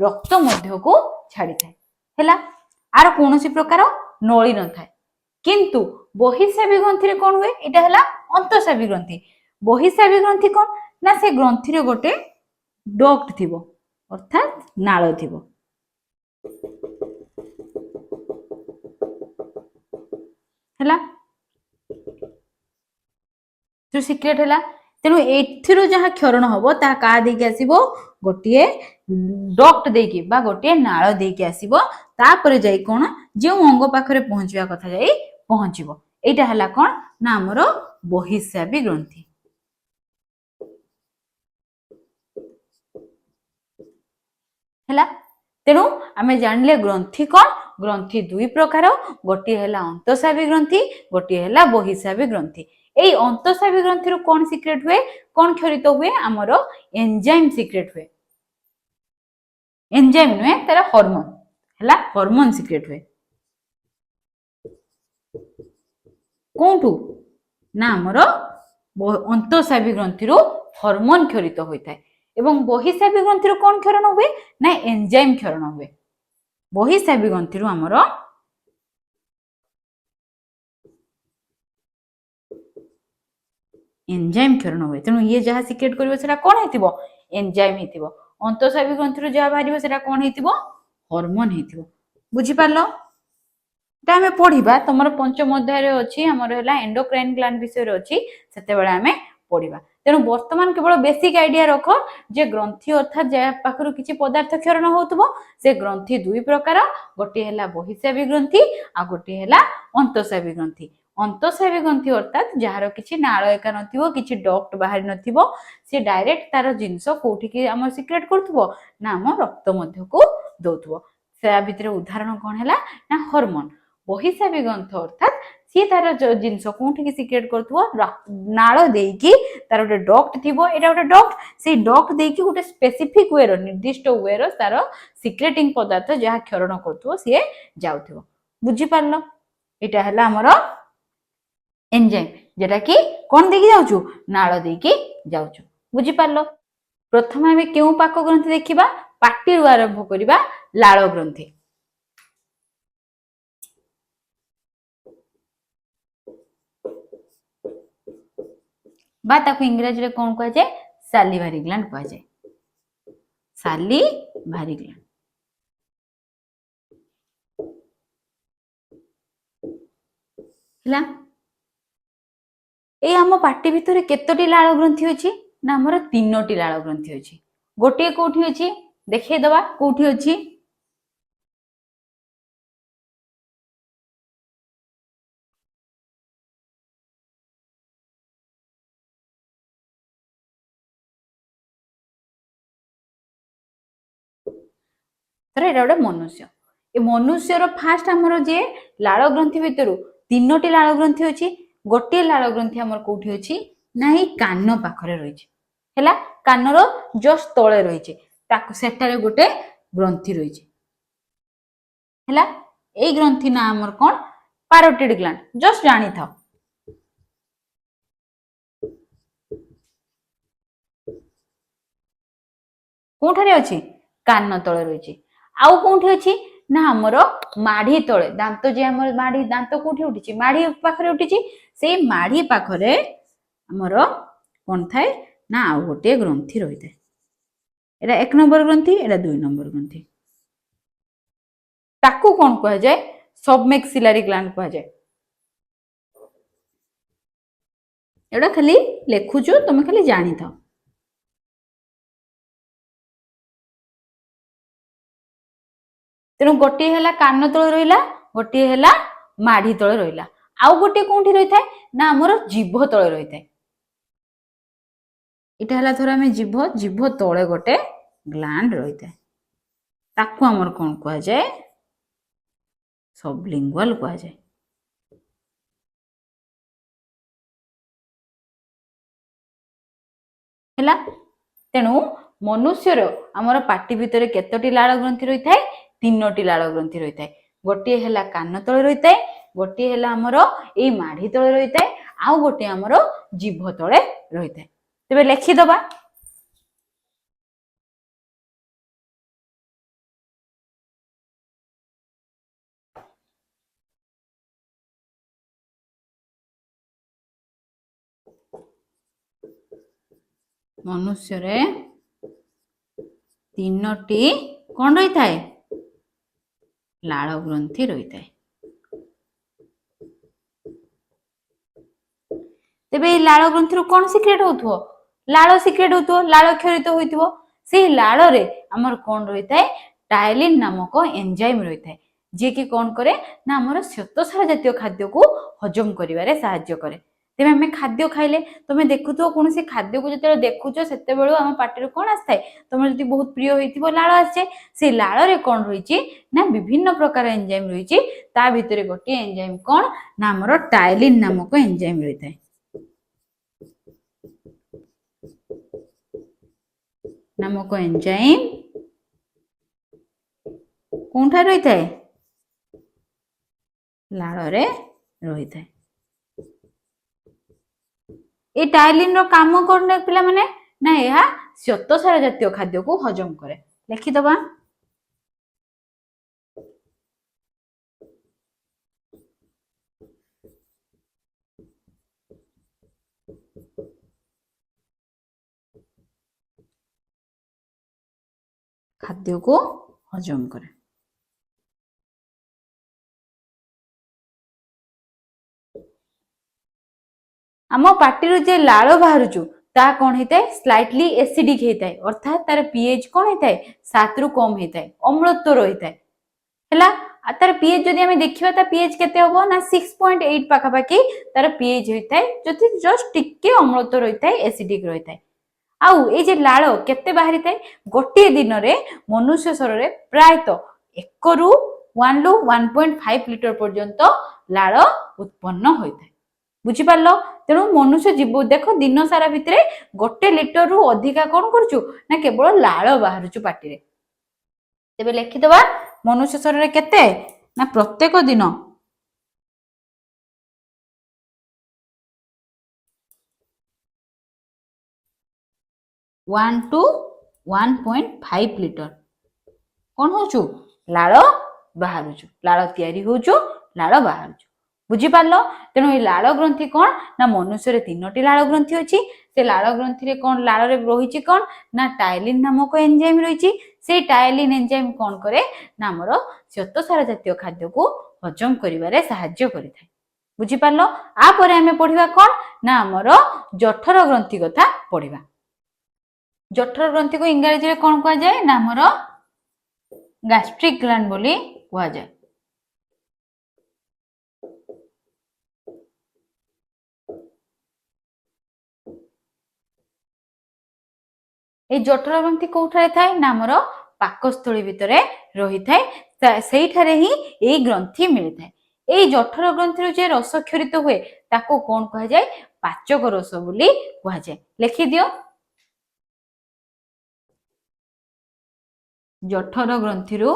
रक्त मध्य को छाड़ी थाए हैला। आर कोनोसी प्रकार नळी न थाए। किंतु बहिस्रावी ग्रंथि रे कोन हुए एटा हला अंतःस्रावी ग्रंथि। बहिस्रावी ग्रंथि कोन ना से ग्रंथि रे गोटे डक्ट थिबो अर्थात नाळ थिबो। हैला जो सीक्रेट हैला। तेणु एथिरो जहा क्षरण हबो ता का देके आसीबो गोटिए डक्ट देकी बा गोटिए नाळ देकी आसीबो। तापरे जाई कोन जे अंग पाखरे पहुंचवा कथा जाई पहुंचीबो। एटा हला कोन ना हमरो बहिस्रावी ग्रंथि। हैला तेणु आमे जानले ग्रंथि कोन ग्रंथि दुई प्रकार। गोटे हला अंतःस्रावी ग्रंथि गोटे हला बहिस्रावी ग्रंथि। एई अंतःस्रावी ग्रंथि रु कोन सीक्रेट हुए कोन क्षरित हुए हमरो एंजाइम सीक्रेट हुए। एंजाइम नुए तारा हार्मोन हैला हार्मोन सीक्रेट हुए। कोंठू ना हमरो अंतःस्रावी ग्रंथि रु हार्मोन क्षरित होइताय एवं बहिस्रावी ग्रंथि रु कोन क्षरण हुए ना एंजाइम क्षरण हुए। बहिस्रावी ग्रंथि रु हमरो एंजाइम क्षरण हुए। तेणु ये जहा सीक्रेट करिवो सेटा कोन हेतिबो एंजाइम हेतिबो। अंतःस्रावी ग्रंथि रु जहा बाहरिबो सेटा कोन हेतिबो हार्मोन हेतिबो। बुझी पारलो ता हमें पढिबा तमरो पंचम अध्याय रे अछि हमर हला एंडोक्राइन ग्लैंड विषय रे अछि सेते बेला हमें पढिबा। तेणु वर्तमान केवल बेसिक आइडिया रख जे ग्रंथि अर्थात जे पाखरु किछि पदार्थ क्षरण होतबो से ग्रंथि दुई प्रकार। गोटे हला बहिस्रावी ग्रंथि आ गोटे हला अंतःस्रावी ग्रंथि। अंतःस्रावी ग्रंथि अर्थात जहार किछि नाळ एका नथिबो किछि डक्ट बाहर नथिबो से डायरेक्ट तार जिंस कोठी कि हम सीक्रेट करथबो ना हम रक्त मध्य को दउथबो। से भितरे उदाहरण कोन हला ना हार्मोन। बहिस्रावी ग्रंथ अर्थात सी तार जिंस कोठी कि सीक्रेट करथबो नाळ देकी तार गोटे डक्ट थिबो एटा गोटे डक्ट से डक्ट देकी गोटे स्पेसिफिक वे रो निर्दिष्ट वे रो तार सीक्रेटिंग पदार्थ जहा क्षरण करथबो से जाउथबो। बुझी पारलो एटा हला हमरो एंजाइम जेटा कि कोन देकी जाउछु नाळ देकी जाउछु। बुझी पारलो। प्रथम आम क्यों पाक ग्रंथि देखा पाटी आरंभ करवा लाल ग्रंथि। इंग्रजी रे कौन कह जाए सालिवारी ग्लैंड कह जाए सालिवारी ग्लैंड। ए आम पाटी भितर केतोटी लाल ग्रंथि अछि ना हमर 3टी लाल ग्रंथि अछि। गोटे कोठी अछि देखै दबा कोठी अछि एटा गोटे मनुष्य। ए मनुष्यर फास्ट आमर जे लाल ग्रंथि भितर 3टी लाल ग्रंथि अछि। गोटे लाल ग्रंथि आमर कोठी अछि ना ही कान पाखरे रही है कानर जस्ट तले रही सेटारे गोटे ग्रंथि रही है ए ग्रंथि ना आमर कौन पैरोटिड ग्लैंड जस्ट जानी था। कोठारे अछि कान तले रही आउ कोठी अछि ना हमर माढ़ी तले दांत जे हमर माढ़ी दांत कोठी उठिछि माढ़ी पाखरे उठिछि से माढ़ी पाखरे हमर कोन थाए ना आउ गोटे ग्रंथि रही थाए। एटा 1 नंबर ग्रंथि एटा 2 नंबर ग्रंथि ताकू कोन कह जाए सबमैक्सिलरी ग्लैंड कह जाए। एटा खाली लेखुछु तुम खाली जानी था। तेणु गोटे है कान तले रहा गोटे है माढ़ी तले रहा आउ गोटे कौटी रही थाए ना आमर जीभ तले रही थाए। इटा है थोड़ा आम जीभ जीभ तले गोटे ग्लैंड रही थाए ताकू आमर कौन कह जाए सबलिंगुअल कह जाए। है तेणु मनुष्यर आमर पाटी भितर केतोटी लाल ग्रंथि रही थाए 3टी लाल ग्रंथि रही थाए। गोटे है कान तले रही थाए गोटे है आमर ए माढ़ी तले रही थाए आउ गोटे आमर जीभ तले रही थाए। तेबे लिखिदबा मनुष्य रे 3टी कौन रही थाए लाल ग्रंथि रही थाए। तेबे लाल ग्रंथि कौन सिक्रेट होथो लाल सिक्रेट होथो लाल क्षरित होइथिबो से लाल रे हमर कौन रही थाए टायलिन नामक एंजाइम रही थाए जे कि कौन करे ना हमर श्वेतसार जातीय खाद्य को हजम करिवारे सहायता करे। तेबे हमें खाद्य खाइले तुम देखुथो कौन से खाद्य को जते देखुचो सेते बेलु हम पाटी रे कौन आस्ताय तुम जति बहुत प्रिय होइथिबो लाल आसे से लाल रे कौन रहिछि ना विभिन्न प्रकार एंजाइम रहिछि ता भितरे गोटे एंजाइम कौन ना हमर टायलिन नामक एंजाइम रही थाए। नामक एंजाइम कौन ठा रही थाए लाल रे रही थाए। ए टायलिन रो काम कोन पिला माने ना यह श्वेतसार जातीय खाद्य को हजम करे। लिखिदबा खाद्य को हजम करे। आम पाटी जे लाल बाहरुचु ता कौन होता है स्लाइटली एसिडिक होता है अर्थात तार पीएच कौन होता है 7 रु कम होता है अम्लत्व रही है तार पीएच जदि आम देखा ता पीएच केते होबो ना 6.8 पाखापाखि तार पीएच होता है जो जस्ट टिके अम्लत्व रही है एसिडिक रही है। आउ ए जे लाल केते बाहरी थाए गोटे दिन रे मनुष्य शरीर रे प्रायतः 1 रु 1 रु 1.5 लिटर पर्यंत लाल उत्पन्न होता है। बुझी पारलो तेणु मनुष्य जीव देख दिन सारा भितर गोटे लिटर रु अधिका कौन करचु ना केवल लाल बाहरुचु पाटी रे। तेबे लिखिदबा मनुष्य शरीर रे केते ना प्रत्येक दिन 1 to 1.5 लिटर कौन होचु लाल बाहरुचु लाल तैयारी होचु लाल बाहरुचु बुझी पारलो तेणु ये लाल ग्रंथि कौन ना मनुष्य रे 3टी लाल ग्रंथि अछि से लाल ग्रंथि रे कौन लाल रे रहिछि कौन ना टायलिन नामक एंजाइम रहिछि से टायलिन एंजाइम कौन करे ना हमर श्वेतसार जातीय खाद्य को हजम करिवारे सहाय्य करिथाय बुझी पारलो आ परे हमें पढिबा कौन ना हमर जठर ग्रंथि कथा पढिबा जठर ग्रंथि को इंग्रजी रे कौन कहा जाय ना हमर गैस्ट्रिक ग्लैंड बोली कहा जाय ए जठर ग्रंथि कोठारे थाए ना हमर पाकस्थली भितरे रही थाए सेठारे ही ए ग्रंथि मिली थाए ए जठर ग्रंथि जे रस क्षरित हुए ताको कौन कहा जाय पाचक रस बोली कहा जाय लिखि दियो जठर ग्रंथि रु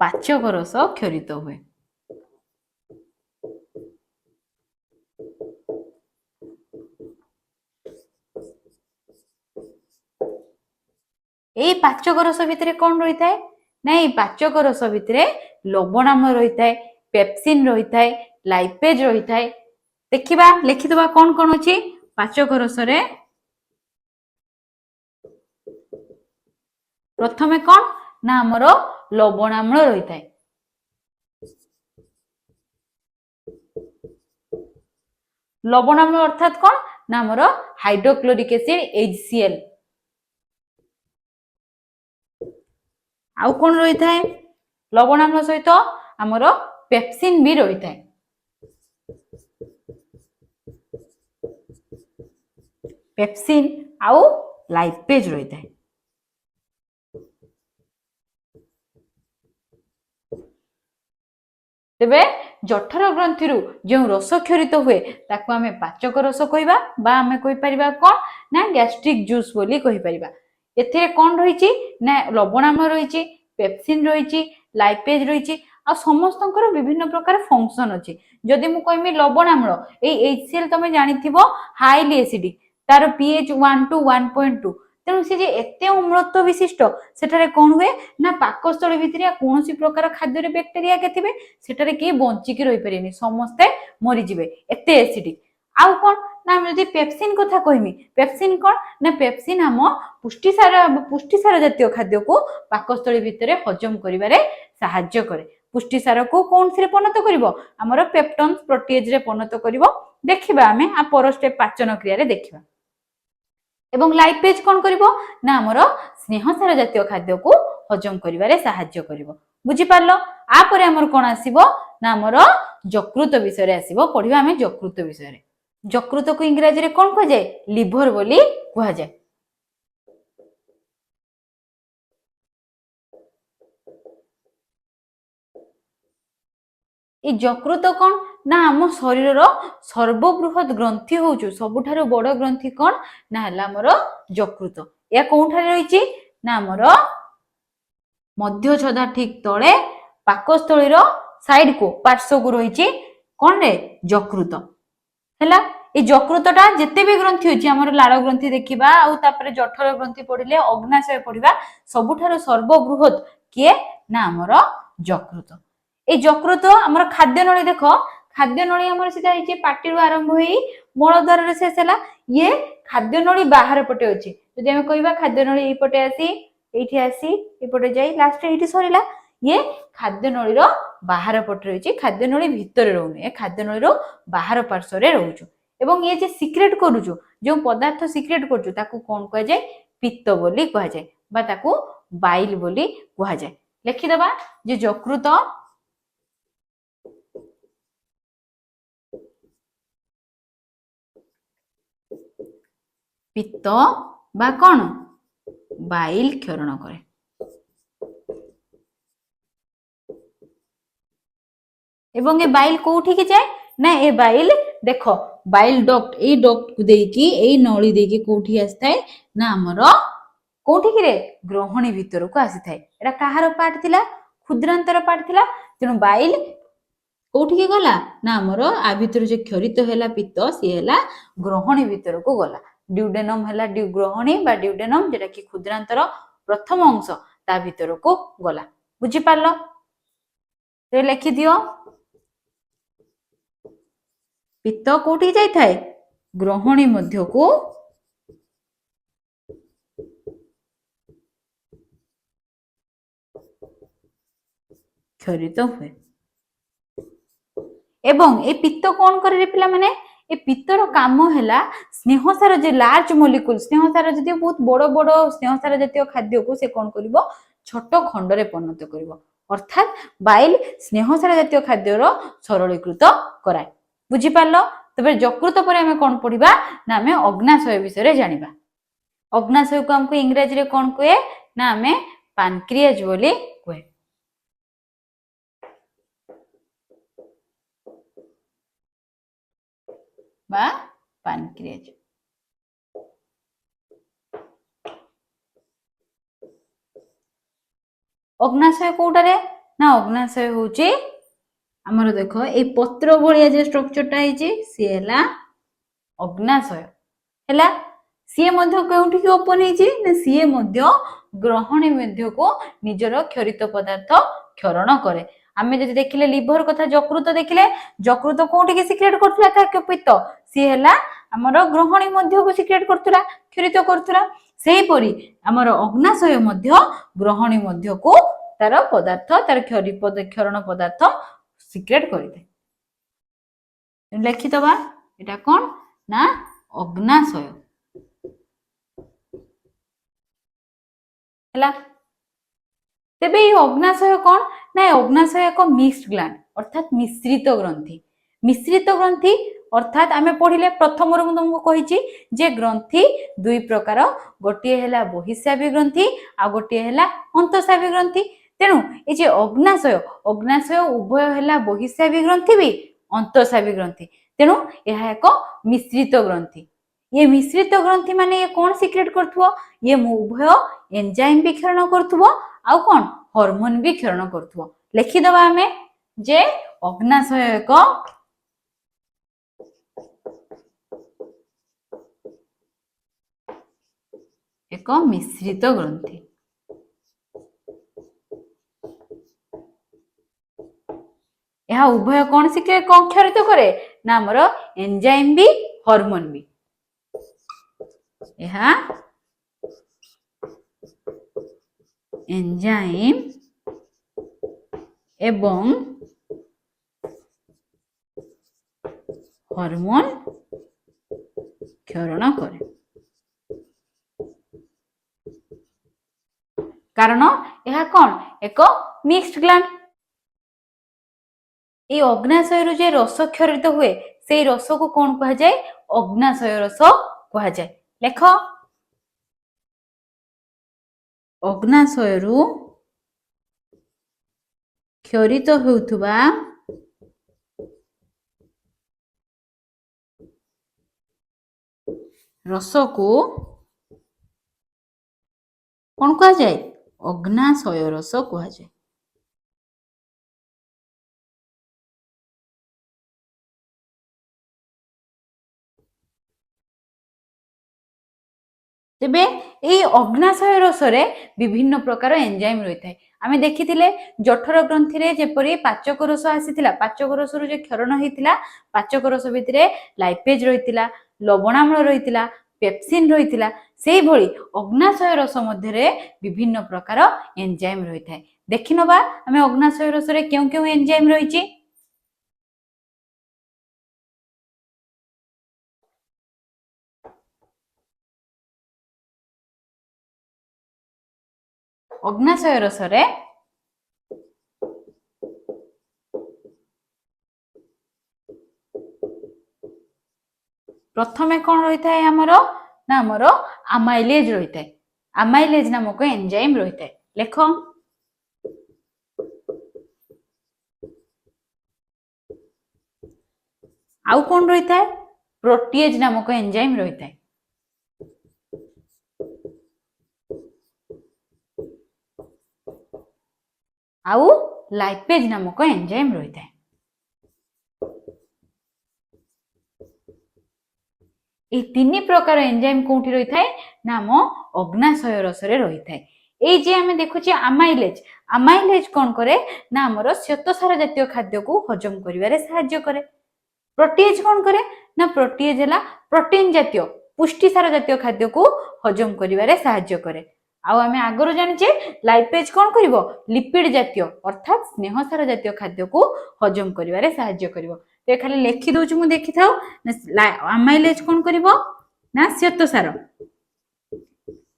पाचक रस क्षरित हुए ए पाचक रस भितरे कौन रही थाए नहीं पाचक रस भितरे लवणाम्ल रही थाए पेप्सिन रही थाए लाइपेज रही थाए देखिबा लिखिदबा कौन कौन अछि पाचक रस रे प्रथमे कौन ना हमर लवणाम्ल रही थाए लवणाम्ल अर्थात कौन ना हमर हाइड्रोक्लोरिक एसिड HCl आउ कौन रही थाए लवणाम्ल सहित हमर पेप्सिन भी रही थाए पेप्सिन आउ लाइपेज रही थाए तेबे जठर ग्रंथि जो रस क्षरित हुए ताको आमे पाचक रस कहबा बा आमे कहि परिबा कोन ना गैस्ट्रिक जूस बोली कहि परिबा एथिरे कोन रहिछि ना लवणाम्ल रहिछि पेप्सिन रहिछि लाइपेज रहिछि आ समस्तंकर विभिन्न प्रकार फंक्शन अछि जदि मु कहमी लवणाम्ल ए HCl तमे जानिथिबो हाईली एसिडिक तार pH 1 to 1.2 तेणु से एते अम्लत्व विशिष्ट सेठारे कोन हुए ना पाकस्थली भितरिया कोनोसी प्रकार खाद्य रे बैक्टेरिया के थिबे सेठारे के बंची के रहि परिनी समस्ते मरि जिवे एते एसिडिक आउ कोन ना हम जदि पेप्सिन कथा कहमी पेप्सिन कोन ना पेप्सिन हम पुष्टिसार जातीय खाद्य को पाकस्थली भितरे हजम करिवारे सहाय्य करे पुष्टिसार को कोन सिरे परिणत करिवो हमर पेप्टन्स प्रोटीएज रे परिणत करिवो देखिबा हमें आ पर स्टेप पाचन क्रिया रे देखिबा एवं लाइपेज कौन करिवो ना हमर स्नेहसार जातीय खाद्य को हजम करिवारे सहाय्य करिवो बुझी पारलो आ परे हमर कोन आसीबो ना हमर यकृत विषय रे आसीबो पढिबा हमें यकृत विषय रे यकृत को इंग्रजी रे कोन कह जाय लिवर बोली कह जाय ए यकृत कौन ना आम शरीर रो सर्वबृहत ग्रंथि होउछु सबुठारो बड़ ग्रंथि कौन ना हला हमर यकृत या कोठारे रहिछि ना हमर मध्य छदा ठीक तळे पाकस्थली रो साइड को पार्श्व को रहिछि कोन रे यकृत हला ए यकृतटा जेते भी ग्रंथि होछि हमर लाल ग्रंथि देखिबा आ तापरे जठर ग्रंथि पढिले अग्नाशय पढिबा सबुठारो सर्वबृहत के ना हमर यकृत ए यकृत हमर खाद्य नळी देखो खाद्य नळी हमर सीधा हिचे पाटी रु आरंभ होई मूलद्वार रे शेष हला ये खाद्य नळी बाहर पटे अछि जदि हम कहबा खाद्य नळी ए पटे आसी एठी आसी ए पटे जाई लास्ट एठी सरीला ये खाद्य नळी रो बाहर पटे रहिछि खाद्य नळी भितर रहउनी ए खाद्य नळी रो बाहर पार्श्व रे रहउछु एवं ये जे सिक्रेट करूछु जो पदार्थ सिक्रेट करछु ताकू कोन कह जाय पित्त बोली कह जाय बा ताकू बाइल बोली कह जाय लिखि दबा जे यकृत पित्त बा कौन बाइल क्षरण करे एवं ए बाइल कोठी के जाए ना ए बाइल देखो बाइल डक्ट ए डक्ट को देकी ए नळी देकी कोठी आस्ताय ना हमर कोठी कि रे ग्रहणी भीतर को आसी थाए एटा काहार पार्ट थिला क्षुद्रांतर पार्ट थिला तेनु बाइल कोठी गला ना हमर आ भितर जे क्षरित हैला पित्त सी हैला ग्रहणी भितर को गला ड्यूडेनम हैला ग्रहणी बा ड्यूडेनम जेटा कि क्षुद्रांतर प्रथम अंश ता भितर को गला बुझी पारलो ते लिखि दियो पित्त कोठी जाई थाए ग्रहणी मध्य को क्षरित हुए एवं ए पित्त कौन करे पिला माने ए पित्तर काम हैला स्नेहसार जे लार्ज मॉलिक्यूल स्नेहसार जति बहुत बड़ बड़ स्नेहसार जातीय खाद्य को से कौन करिवो छोट खंड रे परिणत करिवो अर्थात बाइल स्नेहसार जातीय खाद्यर सरलीकृत कराए बुझी पारलो तबे यकृत पर हमें कौन पढ़िबा ना हमें अग्नाशय विषय जानिबा अग्नाशय को हमको इंग्रजी रे कौन कहे ना हमें पानक्रियाज बोली कहे बा पानक्रियाज अग्नाशय कोटारे ना अग्नाशय होची हमर देखो ए पत्र भलिया जे स्ट्रक्चरटा हिची सी हैला अग्नाशय हैला सी मध्य केउठी की ओपन हिची ना सी मध्य ग्रहणी मध्य को निजर क्षरित पदार्थ क्षरण करे आमे जदि देखिले लिवर कथा यकृत देखिले यकृत कोठी के सिक्रेट करथुला ता पित्त सी हैला हमर ग्रहणी मध्य को सिक्रेट करथुला क्षरित करथुला सेही परी हमर अग्नाशय मध्य ग्रहणी मध्य को तार पदार्थ तार क्षरण पदार्थ सिक्रेट करिते लिखि दबा एटा कोन ना अग्नाशय हैला तेबे ये अग्नाशय कौन ना अग्नाशय एक मिक्स्ड ग्लैंड अर्थात मिश्रित ग्रंथि अर्थात आमे पढ़िले प्रथम रु तुमको कहिची जे ग्रंथि दुई प्रकार गोटे हैला बहिस्रावी ग्रंथि आ गोटे हैला अंतःस्रावी ग्रंथि तेणु ए जे अग्नाशय उभय हैला बहिस्रावी ग्रंथि भी अंतःस्रावी ग्रंथि तेणु यह एक मिश्रित ग्रंथि ये मिश्रित ग्रंथि माने ये कौन सिक्रेट करथुवो ये उभय एंजाइम भी क्षरण करथुवो आउ कौन हार्मोन भी क्षरण करथुवो लिखि दबा हमें जे अग्नाशय एक मिश्रित ग्रंथि यह उभय कौन सिक्रेट कौन क्षरित करे ना हमर एंजाइम भी हार्मोन भी यह एंजाइम एवं हार्मोन क्षरण करे कारण यह कौन एक मिक्स्ड ग्लैंड ये अग्नाशय रु जे रस क्षरित हुए से रस को कौन कहा जाए अग्नाशय रस कहा जाए लेख अग्नाशय रु क्षरित होउथुबा रस को कौन कहा जाए अग्नाशय रस कहा जाए तेबे এই अग्नाशय रसरे विभिन्न प्रकार एंजाइम रही थाए आमे देखिथिले जठर ग्रंथि रे जेपरि पाचक रस आसीथिला पाचक रस रु जे क्षरण हेतिला पाचक रस भितरे लाइपेज रहितिला लवणाम्ल रहितिला पेप्सिन रहितिला सेही भली अग्नाशय रस मध्य रे विभिन्न प्रकार एंजाइम रही थाए देखिनबा आमे अग्नाशय रस रे केउ केउ एंजाइम रहिची अग्नाशय रसरे प्रथमे कौन रही थाए हमर ना हमर अमाइलेज रही थाए अमाइलेज नामक एंजाइम रही थाए लेख आउ कौन रही थाए प्रोटीएज नामक एंजाइम रही थाए आउ लाइपेज नामक एंजाइम रही थाए এই ତିନି ପ୍ରକାର ଏଞ୍ଜାଇମ୍ କୋଉଠି ରହିଥାଏ ନା ଆମ ଅଗ୍ନାଶୟ ରସରେ ରହିଥାଏ। ଏଇ ଯେ ଆମେ ଦେଖୁଛେ ଆମାଇଲେଜ କଣ କରେ ନା ଆମର ଶ୍ଵେତସାର ଜାତୀୟ ଖାଦ୍ୟକୁ ହଜମ କରିବାରେ ସାହାଯ୍ୟ କରେ। ପ୍ରୋଟିଏଜ କଣ କରେ ନା ପ୍ରୋଟିଏଜ ହେଲା ପ୍ରୋଟିନ ଜାତୀୟ ପୁଷ୍ଟିସାର ଜାତୀୟ ଖାଦ୍ୟକୁ ହଜମ କରିବାରେ ସାହାଯ୍ୟ କରେ। ଆଉ ଆମେ ଆଗରୁ ଜାଣିଛେ ଲାଇପେଜ କଣ କରିବ ଲିପିଡ ଜାତୀୟ ଅର୍ଥାତ୍ ସ୍ନେହସାର ଜାତୀୟ ଖାଦ୍ୟକୁ ହଜମ କରିବାରେ ସାହାଯ୍ୟ କରିବ। ତ ଖାଲି ଲେଖି ଦଉଛି ମୁଁ ଦେଖିଥାଉ। ଆମାଇଲେଜ କଣ କରିବ ନା ଶ୍ଵେତସାର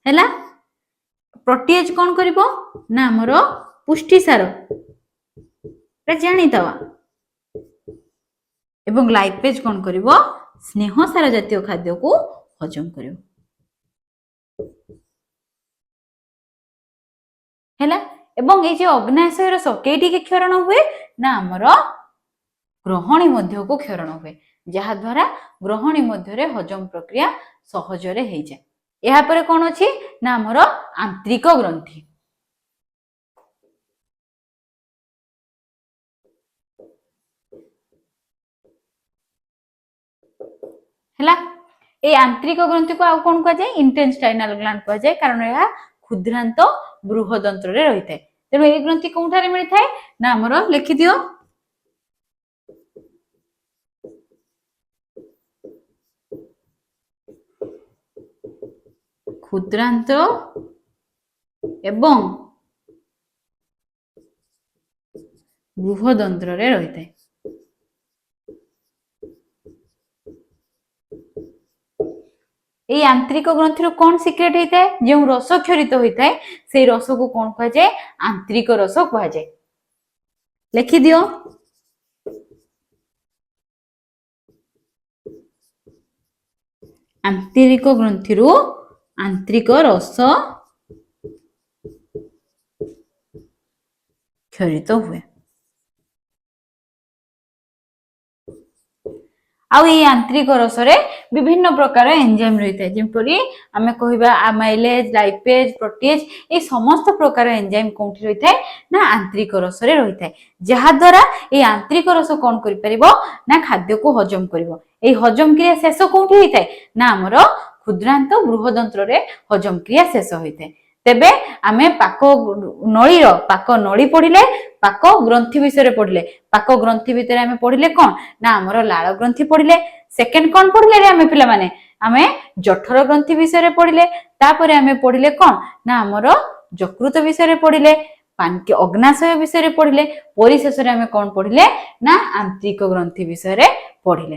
ହେଲା। ପ୍ରୋଟିଏଜ କଣ କରିବ ନା ଆମର ପୁଷ୍ଟିସାର ଜାଣିଦବା ଏବଂ ଲାଇପେଜ କଣ କରିବ ସ୍ନେହସାର ଜାତୀୟ ଖାଦ୍ୟକୁ ହଜମ କରିବ ହେଲା। ଏବଂ এই যে ଅଗ୍ନାଶୟ ରସ କେଇଠିକି କ୍ଷରଣ ହୁଏ ନା ଆମର ଗ୍ରହଣୀ ମଧ୍ୟକୁ କ୍ଷରଣ ହୁଏ, ଯାହା ଦ୍ୱାରା ଗ୍ରହଣୀ ମଧ୍ୟରେ ହଜମ ପ୍ରକ୍ରିୟା ସହଜରେ ହେଇଯାଏ। ଏହାପରେ କଣ ଅଛି ନା ଆମର ଆନ୍ତ୍ରିକ ଗ୍ରନ୍ଥି। ହେଲା এই ଆନ୍ତ୍ରିକ ଗ୍ରନ୍ଥିକୁ ଆଉ କଣ କୁହାଯାଏ ଇଣ୍ଟେଷ୍ଟାଇନାଲ ଗ୍ଲାଣ୍ଡ କୁହାଯାଏ, କାରଣ ଏହା କ୍ଷୁଦ୍ରାନ୍ତ ବୃହଦନ୍ତ୍ରରେ ରହିଥାଏ। ତେଣୁ ଏହି ଗ୍ରନ୍ଥି କୋଉଠାରେ ମିଳିଥାଏ ନା ଆମର ଲେଖିଦିଅ କ୍ଷୁଦ୍ରାନ୍ତ ଏବଂ ବୃହଦନ୍ତ୍ରରେ ରହିଥାଏ। এই ଆନ୍ତ୍ରିକ ଗ୍ରନ୍ଥିରୁ କଣ ସିକ୍ରେଟ ହେଇଥାଏ ଯେଉଁ ରସ କ୍ଷରିତ ହୋଇଥାଏ ସେଇ ରସକୁ କଣ କୁହାଯାଏ ଆନ୍ତ୍ରିକ ରସ କୁହାଯାଏ। ଲେଖିଦିଅ ଆନ୍ତରିକ ଗ୍ରନ୍ଥିରୁ ଆନ୍ତ୍ରିକ ରସ କ୍ଷରିତ ହୁଏ। ଆଉ এই ଆନ୍ତ୍ରିକ ରସରେ ବିଭିନ୍ନ ପ୍ରକାର ଏଞ୍ଜାଇମ୍ ରହିଥାଏ, ଯେପରି ଆମେ କହିବା ଆମାଇଲେଜ ଲାଇପେଜ ପ୍ରୋଟିଏଜ এই ସମସ୍ତ ପ୍ରକାର ଏଞ୍ଜାଇମ୍ କୋଉଠି ରହିଥାଏ ନା ଆନ୍ତ୍ରିକ ରସରେ ରହିଥାଏ, ଯାହା ଦ୍ୱାରା এই ଆନ୍ତ୍ରିକ ରସ କଣ କରିପାରିବ ନା ଖାଦ୍ୟକୁ ହଜମ କରିବ। এই ହଜମ କ୍ରିୟା ଶେଷ କୋଉଠି ହେଇଥାଏ ନା ଆମର କ୍ଷୁଦ୍ରାନ୍ତ ବୃହଦନ୍ତ୍ରରେ ହଜମ କ୍ରିୟା ଶେଷ ହୋଇଥାଏ। ତେବେ ଆମେ ପାକ ନଳୀ ପଢିଲେ ପାକ ଗ୍ରନ୍ଥି ବିଷୟରେ ପଢିଲେ ପାକ ଗ୍ରନ୍ଥି ଭିତରେ ଆମେ ପଢିଲେ କଣ ନା ଆମର ଲାଳ ଗ୍ରନ୍ଥି ପଢିଲେ। ସେକେଣ୍ଡ କଣ ପଢିଲେ ଆମେ ପିଲାମାନେ ଆମେ ଜଠର ଗ୍ରନ୍ଥି ବିଷୟରେ ପଢିଲେ। ତାପରେ ଆମେ ପଢିଲେ କଣ ନା ଆମର ଯକୃତ ବିଷୟରେ ପଢିଲେ, ଅଗ୍ନାଶୟ ବିଷୟରେ ପଢିଲେ, ପରିଶେଷରେ ଆମେ କଣ ପଢିଲେ ନା ଆନ୍ତ୍ରିକ ଗ୍ରନ୍ଥି ବିଷୟରେ ପଢିଲେ।